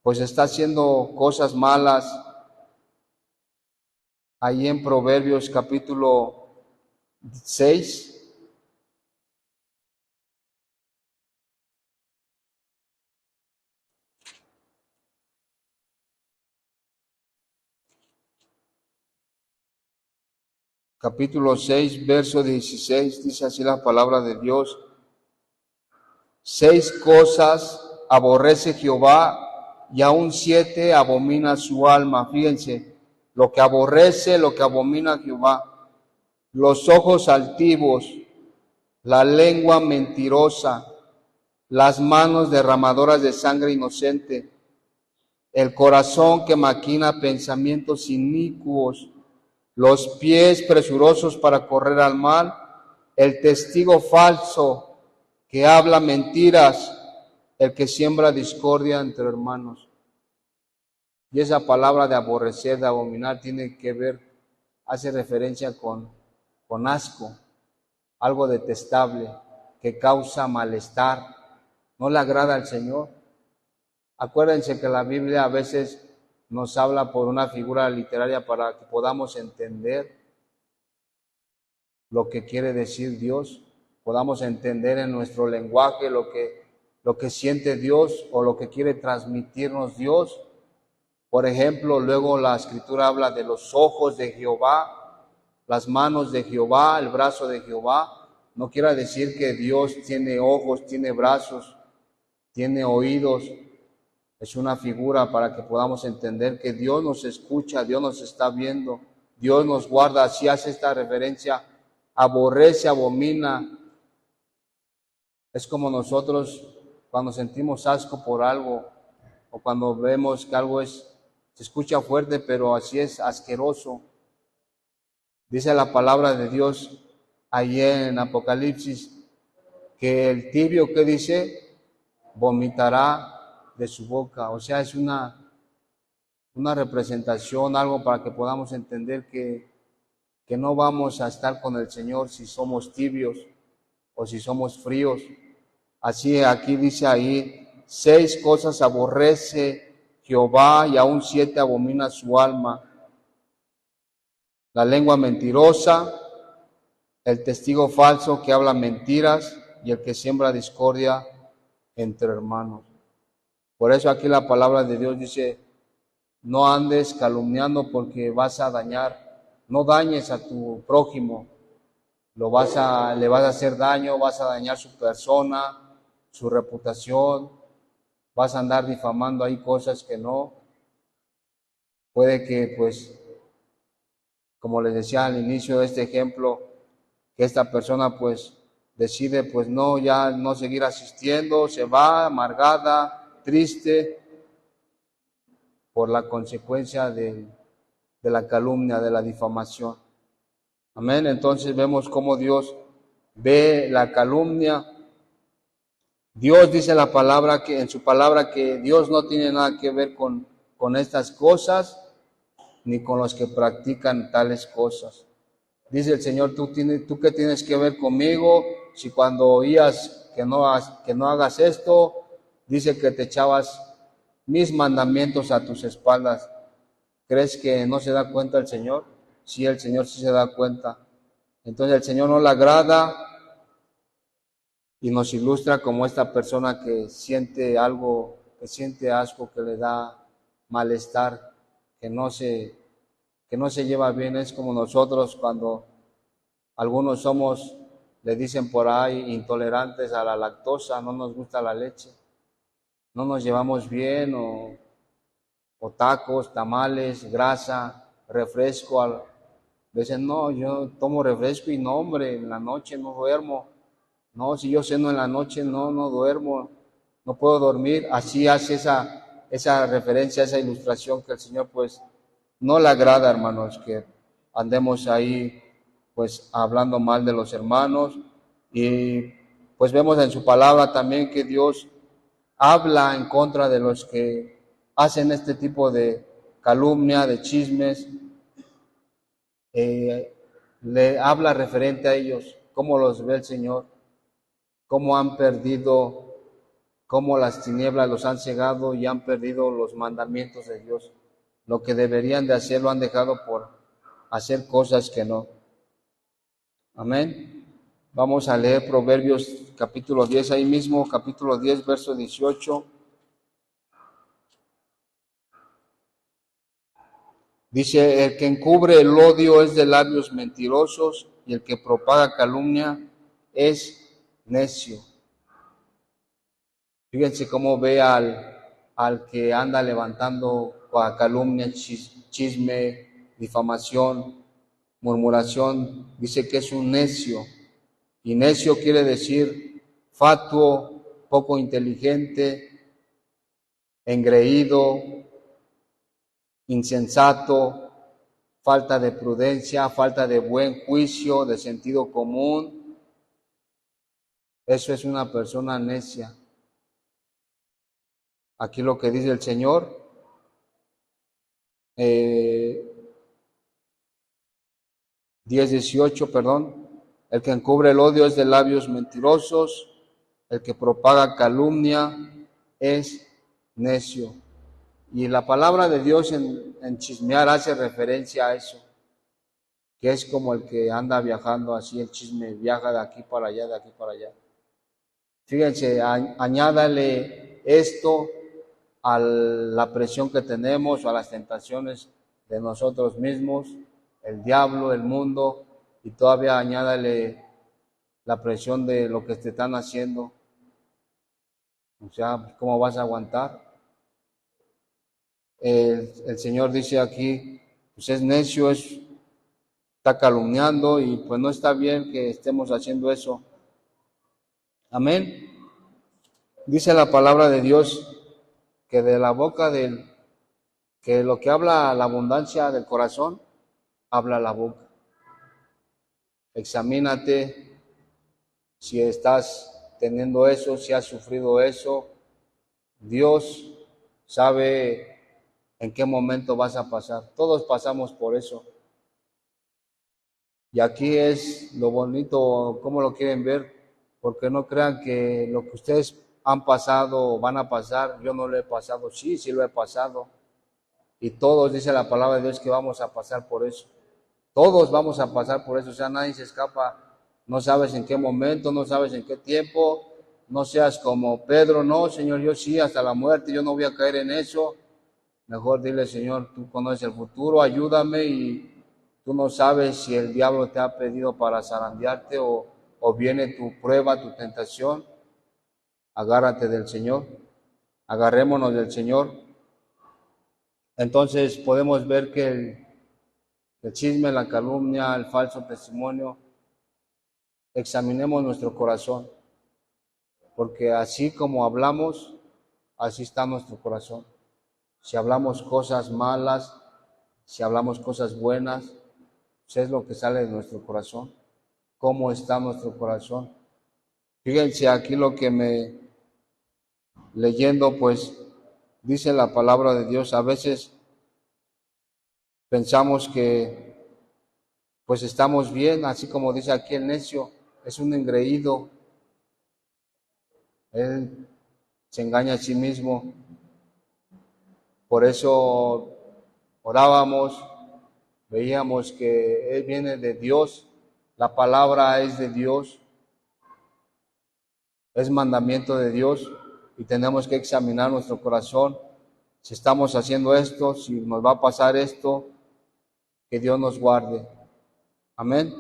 pues está haciendo cosas malas. Ahí en Proverbios capítulo 6. Capítulo 6, verso 16, dice así la palabra de Dios. 6 cosas aborrece Jehová y aún 7 abomina su alma. Fíjense, lo que aborrece, lo que abomina Jehová. Los ojos altivos, la lengua mentirosa, las manos derramadoras de sangre inocente, el corazón que maquina pensamientos inicuos, los pies presurosos para correr al mal, el testigo falso que habla mentiras, el que siembra discordia entre hermanos. Y esa palabra de aborrecer, de abominar, tiene que ver, hace referencia con asco, algo detestable, que causa malestar, no le agrada al Señor. Acuérdense que la Biblia a veces nos habla por una figura literaria para que podamos entender lo que quiere decir Dios, podamos entender en nuestro lenguaje lo que siente Dios o lo que quiere transmitirnos Dios. Por ejemplo, luego la Escritura habla de los ojos de Jehová, las manos de Jehová, el brazo de Jehová. No quiere decir que Dios tiene ojos, tiene brazos, tiene oídos. Es una figura para que podamos entender que Dios nos escucha, Dios nos está viendo, Dios nos guarda. Así hace esta referencia, aborrece, abomina. Es como nosotros cuando sentimos asco por algo o cuando vemos que algo se escucha fuerte, pero así es asqueroso. Dice la palabra de Dios ahí en Apocalipsis que el tibio, que dice, vomitará de su boca. O sea, es una representación, algo para que podamos entender que no vamos a estar con el Señor si somos tibios o si somos fríos. Así aquí dice ahí, 6 cosas aborrece Jehová y aún 7 abomina su alma: la lengua mentirosa, el testigo falso que habla mentiras y el que siembra discordia entre hermanos. Por eso aquí la palabra de Dios dice, no andes calumniando porque vas a dañar, no dañes a tu prójimo, le vas a hacer daño, vas a dañar su persona, su reputación, vas a andar difamando ahí cosas que no. Puede que, pues, como les decía al inicio de este ejemplo, que esta persona pues decide pues ya no seguir asistiendo, se va amargada, triste, por la consecuencia de la calumnia, de la difamación. Amén. Entonces vemos cómo Dios ve la calumnia. Dios dice la palabra en su palabra que Dios no tiene nada que ver con estas cosas, ni con los que practican tales cosas. Dice el Señor, ¿tú qué tienes que ver conmigo? Si cuando oías que no hagas esto, dice que te echabas mis mandamientos a tus espaldas. ¿Crees que no se da cuenta el Señor? Sí, el Señor sí se da cuenta. Entonces el Señor no le agrada y nos ilustra como esta persona que siente algo, que siente asco, que le da malestar, que no se lleva bien. Es como nosotros cuando algunos le dicen por ahí, intolerantes a la lactosa, no nos gusta la leche, no nos llevamos bien, o tacos, tamales, grasa, refresco. Dicen, no, yo tomo refresco y no, hombre, en la noche no duermo. No, si yo ceno en la noche, no duermo, no puedo dormir. Así hace esa referencia, esa ilustración que el Señor pues no le agrada, hermanos, que andemos ahí pues hablando mal de los hermanos. Y pues vemos en su palabra también que Dios habla en contra de los que hacen este tipo de calumnia, de chismes, le habla referente a ellos, cómo los ve el Señor, cómo han perdido, cómo las tinieblas los han cegado y han perdido los mandamientos de Dios. Lo que deberían de hacer lo han dejado por hacer cosas que no. Amén. Vamos a leer Proverbios capítulo 10, ahí mismo, capítulo 10, verso 18. Dice, el que encubre el odio es de labios mentirosos y el que propaga calumnia es necio. Fíjense cómo ve al que anda levantando calumnia, chisme, difamación, murmuración, dice que es un necio. Y necio quiere decir fatuo, poco inteligente, engreído, insensato, falta de prudencia, falta de buen juicio, de sentido común. Eso es una persona necia. Aquí lo que dice el Señor, 10:18, perdón. El que encubre el odio es de labios mentirosos, el que propaga calumnia es necio. Y la palabra de Dios en chismear hace referencia a eso, que es como el que anda viajando así, el chisme viaja de aquí para allá, de aquí para allá. Fíjense, añádale esto a la presión que tenemos, a las tentaciones de nosotros mismos, el diablo, el mundo, y todavía añádale la presión de lo que te están haciendo. O sea, ¿cómo vas a aguantar? El Señor dice aquí, pues es necio, está calumniando y pues no está bien que estemos haciendo eso. Amén. Dice la palabra de Dios que de la boca que lo que habla la abundancia del corazón, habla la boca. Examínate si estás teniendo eso, si has sufrido eso. Dios sabe en qué momento vas a pasar. Todos pasamos por eso. Y aquí es lo bonito, cómo lo quieren ver, porque no crean que lo que ustedes han pasado o van a pasar, yo no lo he pasado. Sí, sí lo he pasado. Y todos, dice la palabra de Dios, que vamos a pasar por eso. Todos vamos a pasar por eso, o sea, nadie se escapa. No sabes en qué momento, no sabes en qué tiempo. No seas como Pedro, no, Señor, yo sí, hasta la muerte, yo no voy a caer en eso. Mejor dile, Señor, tú conoces el futuro, ayúdame, y tú no sabes si el diablo te ha pedido para zarandearte o viene tu prueba, tu tentación. Agárrate del Señor, agarrémonos del Señor. Entonces podemos ver que el chisme, la calumnia, el falso testimonio, examinemos nuestro corazón, porque así como hablamos, así está nuestro corazón. Si hablamos cosas malas, si hablamos cosas buenas, pues es lo que sale de nuestro corazón. ¿Cómo está nuestro corazón? Fíjense aquí lo que leyendo, pues dice la palabra de Dios, a veces pensamos que pues estamos bien, así como dice aquí el necio, es un engreído, él se engaña a sí mismo. Por eso orábamos, veíamos que él viene de Dios, la palabra es de Dios, es mandamiento de Dios, y tenemos que examinar nuestro corazón, si estamos haciendo esto, si nos va a pasar esto, que Dios nos guarde. Amén.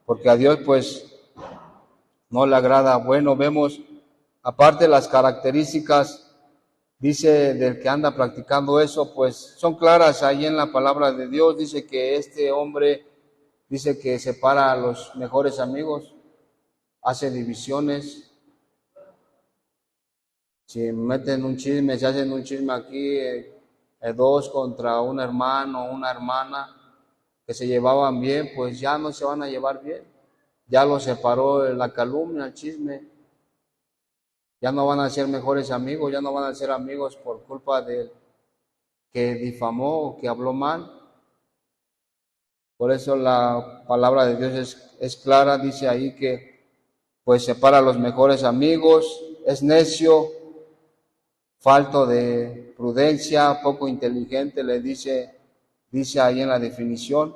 Porque a Dios pues no le agrada. Bueno, vemos aparte las características, dice, del que anda practicando eso, pues son claras ahí en la palabra de Dios. Dice que este hombre, dice que separa a los mejores amigos, hace divisiones. Si meten un chisme, se hacen un chisme aquí, dos contra un hermano o una hermana que se llevaban bien, pues ya no se van a llevar bien. Ya los separó la calumnia, el chisme. Ya no van a ser mejores amigos, ya no van a ser amigos por culpa de que difamó o que habló mal. Por eso la palabra de Dios es clara, dice ahí que pues separa a los mejores amigos, es necio, falto de prudencia, poco inteligente, le dice ahí en la definición.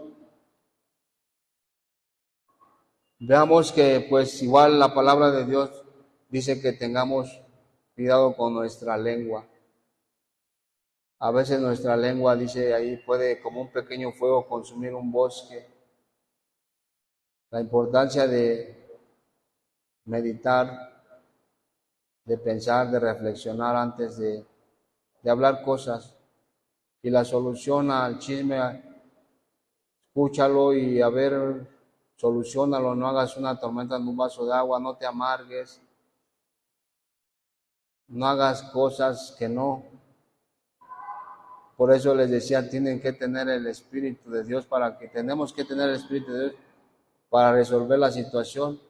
Veamos que pues igual la palabra de Dios dice que tengamos cuidado con nuestra lengua. A veces nuestra lengua, dice ahí, puede como un pequeño fuego consumir un bosque. La importancia de meditar, de pensar, de reflexionar antes de hablar cosas. Y la solución al chisme, escúchalo y a ver, soluciónalo, no hagas una tormenta en un vaso de agua, no te amargues, no hagas cosas que no. Por eso les decía, tienen que tener el Espíritu de Dios, tenemos que tener el Espíritu de Dios para resolver la situación.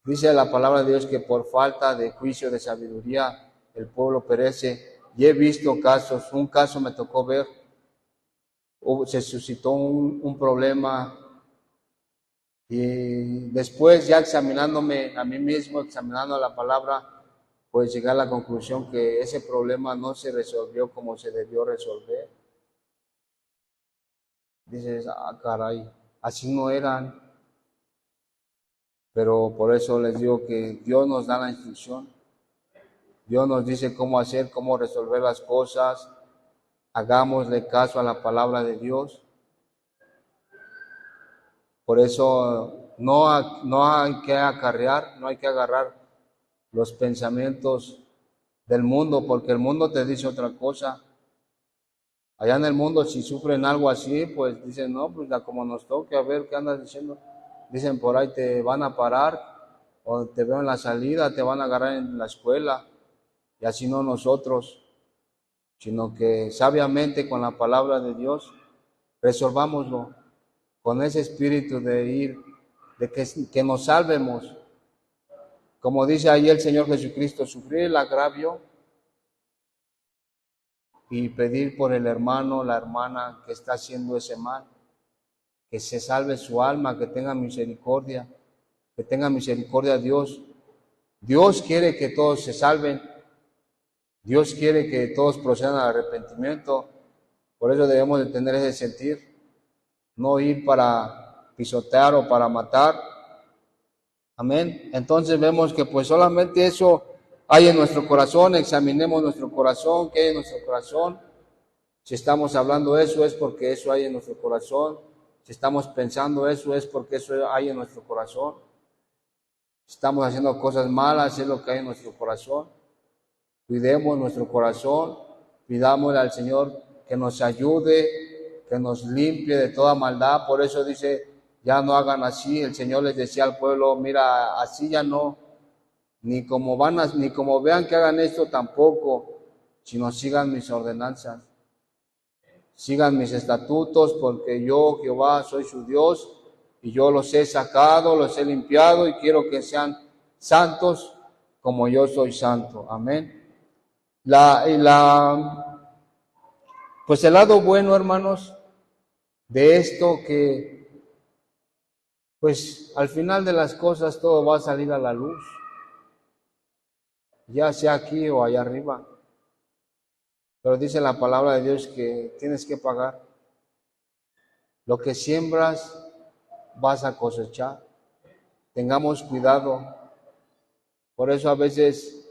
Dice la palabra de Dios que por falta de juicio, de sabiduría, el pueblo perece. Y he visto casos, un caso me tocó ver, se suscitó un problema y después ya examinándome a mí mismo, examinando la palabra, pues llegué a la conclusión que ese problema no se resolvió como se debió resolver. Dices, caray, así no eran. Pero por eso les digo que Dios nos da la instrucción. Dios nos dice cómo hacer, cómo resolver las cosas. Hagámosle caso a la palabra de Dios. Por eso no hay que acarrear, no hay que agarrar los pensamientos del mundo, porque el mundo te dice otra cosa. Allá en el mundo, si sufren algo así, pues dicen, no, pues ya como nos toque, a ver qué andas diciendo. Dicen, por ahí te van a parar, o te veo en la salida, te van a agarrar en la escuela, y así no nosotros, sino que sabiamente con la palabra de Dios, resolvámoslo, con ese espíritu de ir, de que nos salvemos. Como dice ahí el Señor Jesucristo, sufrir el agravio y pedir por el hermano, la hermana que está haciendo ese mal, que se salve su alma, que tenga misericordia Dios. Dios quiere que todos se salven, Dios quiere que todos procedan al arrepentimiento, por eso debemos de tener ese sentir, no ir para pisotear o para matar. Amén. Entonces vemos que pues solamente eso hay en nuestro corazón. Examinemos nuestro corazón, qué hay en nuestro corazón. Si estamos hablando eso es porque eso hay en nuestro corazón. Si estamos pensando eso es porque eso hay en nuestro corazón. Si estamos haciendo cosas malas es lo que hay en nuestro corazón. Cuidemos nuestro corazón, pidámosle al Señor que nos ayude, que nos limpie de toda maldad. Por eso dice, ya no hagan así. El Señor les decía al pueblo, mira, así ya no, ni como vean que hagan esto tampoco, sino sigan mis ordenanzas, sigan mis estatutos, porque yo, Jehová, soy su Dios, y yo los he sacado, los he limpiado, y quiero que sean santos como yo soy santo. Amén. Pues el lado bueno, hermanos, de esto que pues al final de las cosas todo va a salir a la luz, ya sea aquí o allá arriba. Pero dice la palabra de Dios que tienes que pagar. Lo que siembras vas a cosechar. Tengamos cuidado. Por eso a veces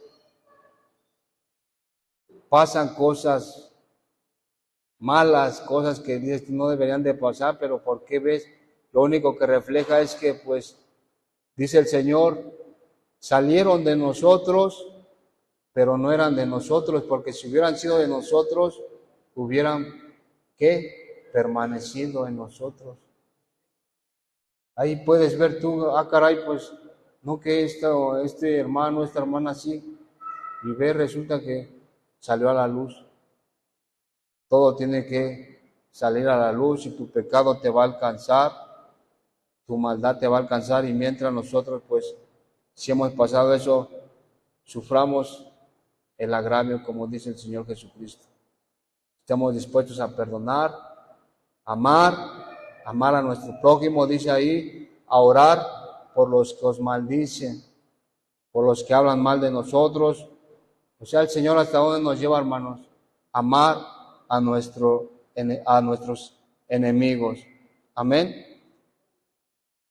pasan cosas malas, cosas que dices que no deberían de pasar, pero ¿por qué ves? Lo único que refleja es que, pues, dice el Señor, salieron de nosotros, pero no eran de nosotros, porque si hubieran sido de nosotros, hubieran, ¿qué? Permanecido en nosotros. Ahí puedes ver tú, caray, pues, no que este hermano, esta hermana sí, y ve, resulta que salió a la luz. Todo tiene que salir a la luz y tu pecado te va a alcanzar, tu maldad te va a alcanzar, y mientras nosotros, pues, si hemos pasado eso, suframos el agravio, como dice el Señor Jesucristo. estemos dispuestos a perdonar, amar a nuestro prójimo, dice ahí, a orar por los que os maldicen, por los que hablan mal de nosotros. O sea, el Señor hasta dónde nos lleva, hermanos, amar a nuestros enemigos. Amén.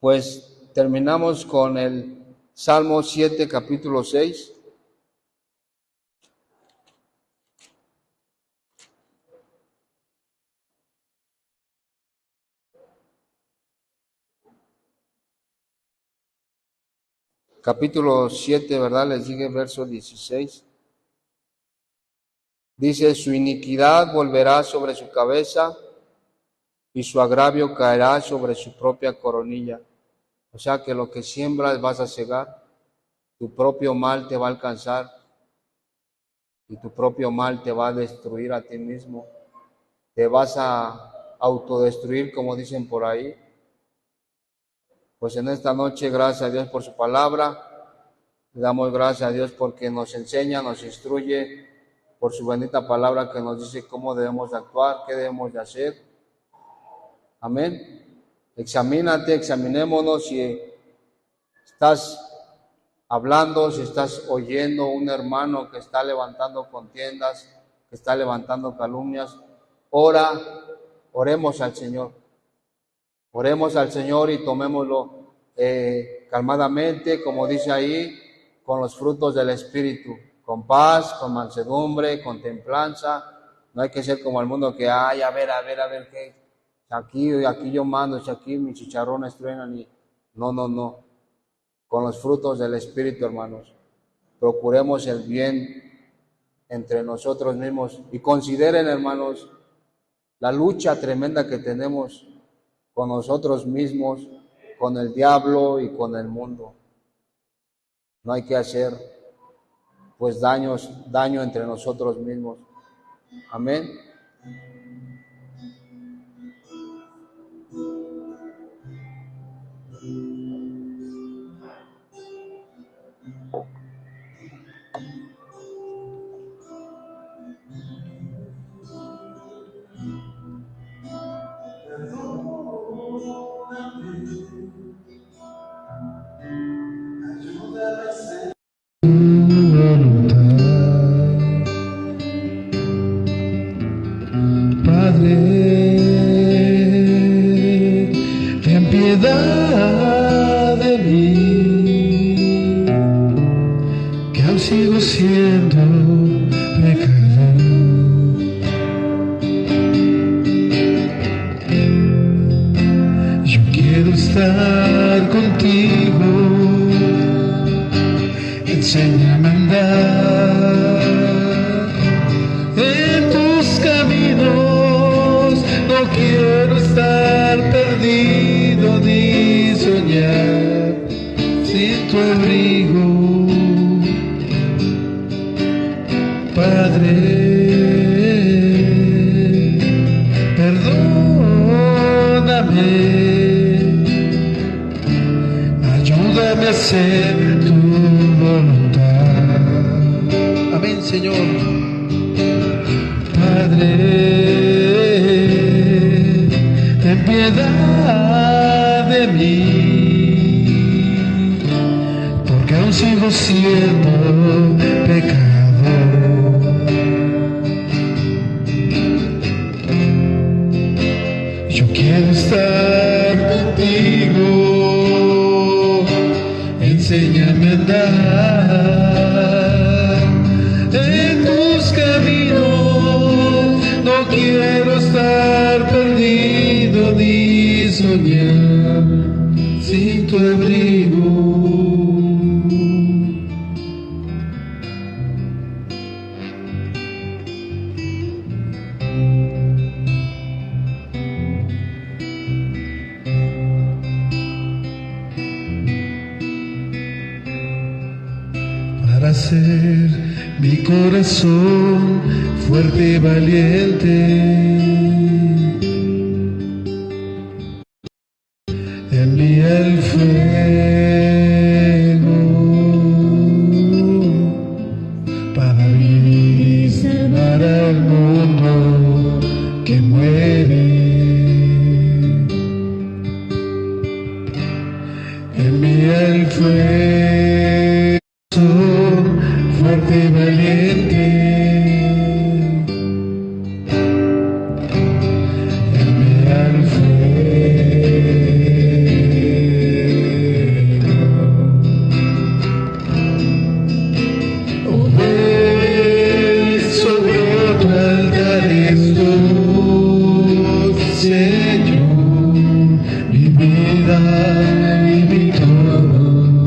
Pues terminamos con el Salmo 7, capítulo 6. Capítulo 7, ¿verdad? Les dije verso 16. Dice, su iniquidad volverá sobre su cabeza y su agravio caerá sobre su propia coronilla. O sea que lo que siembras vas a cegar, tu propio mal te va a alcanzar y tu propio mal te va a destruir a ti mismo. Te vas a autodestruir, como dicen por ahí. Pues en esta noche, gracias a Dios por su palabra, le damos gracias a Dios porque nos enseña, nos instruye, por su bendita palabra que nos dice cómo debemos de actuar, qué debemos de hacer. Amén. Examínate, examinémonos si estás hablando, si estás oyendo un hermano que está levantando contiendas, que está levantando calumnias. Oremos al Señor. Oremos al Señor y tomémoslo calmadamente, como dice ahí, con los frutos del Espíritu, con paz, con mansedumbre, con templanza. No hay que ser como el mundo que, a ver, qué, aquí yo mando, si aquí mis chicharrones truenan y... No. Con los frutos del Espíritu, hermanos. Procuremos el bien entre nosotros mismos y consideren, hermanos, la lucha tremenda que tenemos con nosotros mismos, con el diablo y con el mundo. No hay que hacer pues daño entre nosotros mismos. Amén. Enséñame a andar en tus caminos, no quiero estar perdido ni soñar sin tu abrigo, Padre. Perdóname, ayúdame a hacer tu voluntad. Amén, Señor. Padre, ten piedad de mí, porque aún sigo siendo pecador. Yo quiero estar contigo, enséñame a andar en tus caminos, no quiero estar perdido ni soñar sin tu abrigo. Para hacer mi corazón fuerte y valiente, envía el fuego para mí salvar al mundo. que muere. Envía el fuego fuerte y valiente. Envía el fuego. Ven sobre tu altar estoy, Señor, mi vida y mi todo.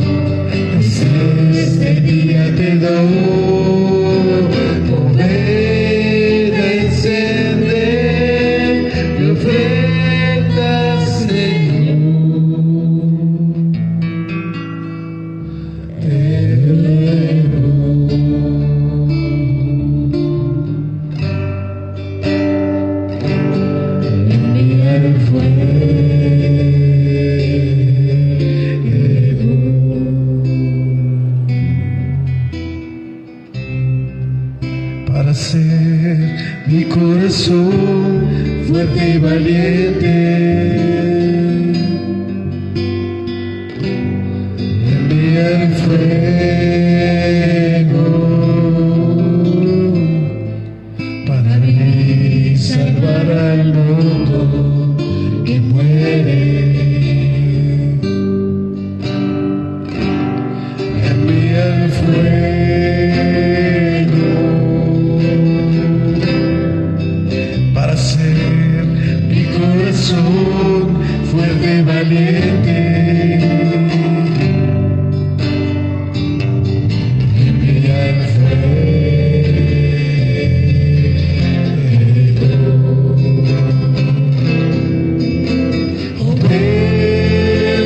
Este día te doy poder a encender mi oferta, Señor. Te ruego. Envía el fuego para hacer mi corazón fuerte y valiente. Envía el fuego para mí salvar al mundo que muere. Envía el fuego para hacer mi corazón fuerte y valiente. Envía el fuego.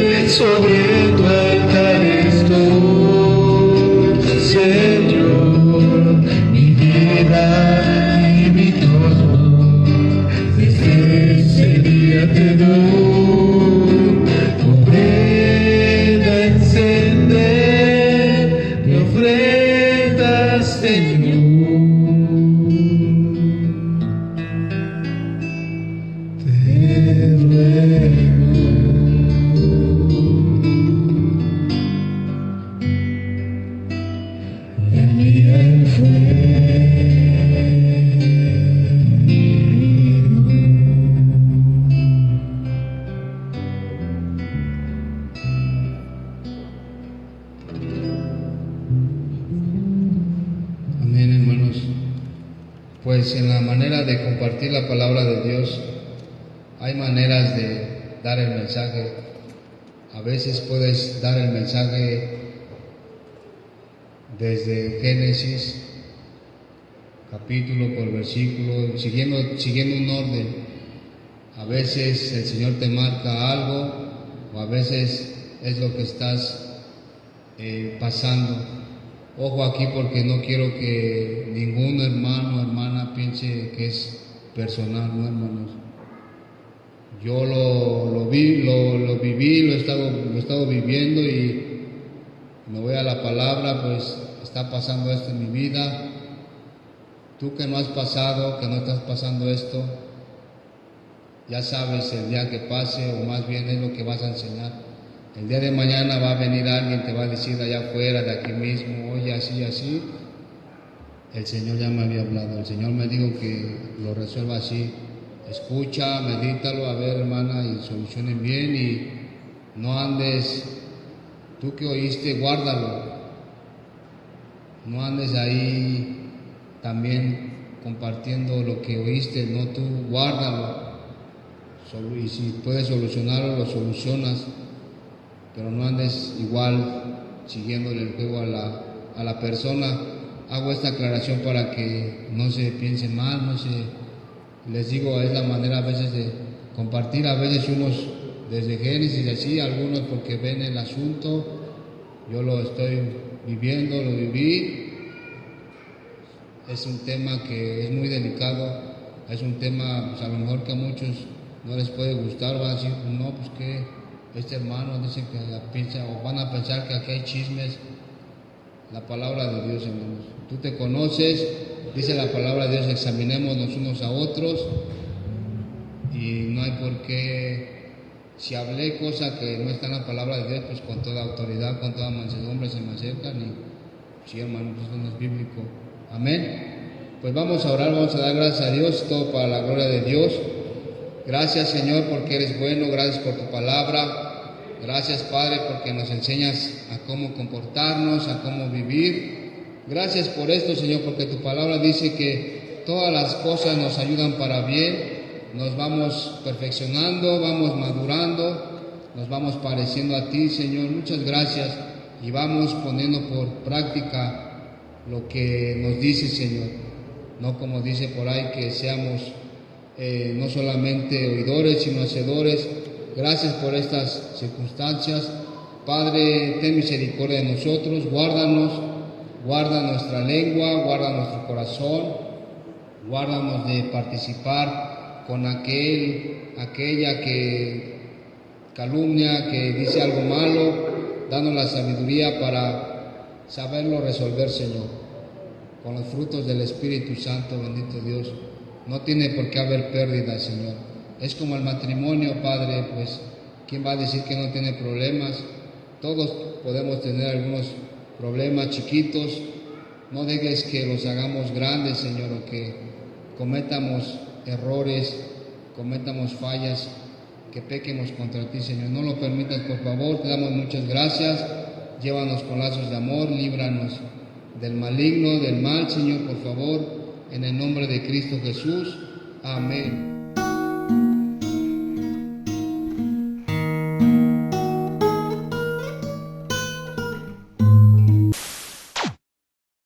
Ven sobre tu altar estoy, Señor, mi vida y mi todo. Desde ese día te doy poder a encender mi ofrenda, Señor. Te ruego. Envía el fuego. Amén, hermanos. Pues en la manera de compartir la palabra de Dios, hay maneras de dar el mensaje. A veces puedes dar el mensaje desde Génesis, capítulo por versículo, siguiendo un orden. A veces el Señor te marca algo, o a veces es lo que estás pasando. Ojo aquí, porque no quiero que ningún hermano o hermana piense que es personal, no, hermanos. Yo lo viví, lo he estado viviendo, y me voy a la palabra, pues está pasando esto en mi vida. Tú que no has pasado, que no estás pasando esto, ya sabes el día que pase, o más bien es lo que vas a enseñar. El día de mañana va a venir alguien, te va a decir allá afuera, de aquí mismo, oye, así, así. El Señor ya me había hablado, el Señor me dijo que lo resuelva así. Escucha, medítalo, a ver, hermana, y solucionen bien, y no andes, tú que oíste, guárdalo. No andes ahí también compartiendo lo que oíste, no, tú guárdalo. Y si puedes solucionarlo, lo solucionas, pero no andes igual siguiéndole el juego a la persona. Hago esta aclaración para que no se piense mal, les digo, es la manera a veces de compartir, a veces unos desde Génesis, así, algunos porque ven el asunto. Yo lo estoy viviendo, lo viví. Es un tema que es muy delicado, es un tema, pues, a lo mejor que a muchos no les puede gustar, van a decir, no, pues que este hermano dice que piensa, o van a pensar que aquí hay chismes. La palabra de Dios, hermanos, tú te conoces, dice la palabra de Dios, examinémonos unos a otros. y no hay por qué, si hablé cosa que no está en la palabra de Dios, pues con toda autoridad, con toda mansedumbre se me acercan y sí, hermano, pues eso no es bíblico. Amén. Pues vamos a orar, vamos a dar gracias a Dios, todo para la gloria de Dios. Gracias, Señor, porque eres bueno, gracias por tu palabra. Gracias, Padre, porque nos enseñas a cómo comportarnos, a cómo vivir. Gracias por esto, Señor, porque tu palabra dice que todas las cosas nos ayudan para bien. Nos vamos perfeccionando, vamos madurando, nos vamos pareciendo a ti, Señor. Muchas gracias y vamos poniendo por práctica lo que nos dice, Señor. No como dice por ahí que seamos no solamente oidores, sino hacedores. Gracias por estas circunstancias. Padre, ten misericordia de nosotros, guárdanos, guarda nuestra lengua, guarda nuestro corazón, guárdanos de participar con aquella que calumnia, que dice algo malo. Danos la sabiduría para saberlo resolver, Señor, con los frutos del Espíritu Santo, bendito Dios. No tiene por qué haber pérdida, Señor. Es como el matrimonio, Padre, pues, ¿quién va a decir que no tiene problemas? Todos podemos tener algunos problemas chiquitos. No dejes que los hagamos grandes, Señor, o que cometamos errores, cometamos fallas, que pequemos contra ti, Señor. No lo permitas, por favor. Te damos muchas gracias. Llévanos con lazos de amor, líbranos del maligno, del mal, Señor, por favor, en el nombre de Cristo Jesús. Amén.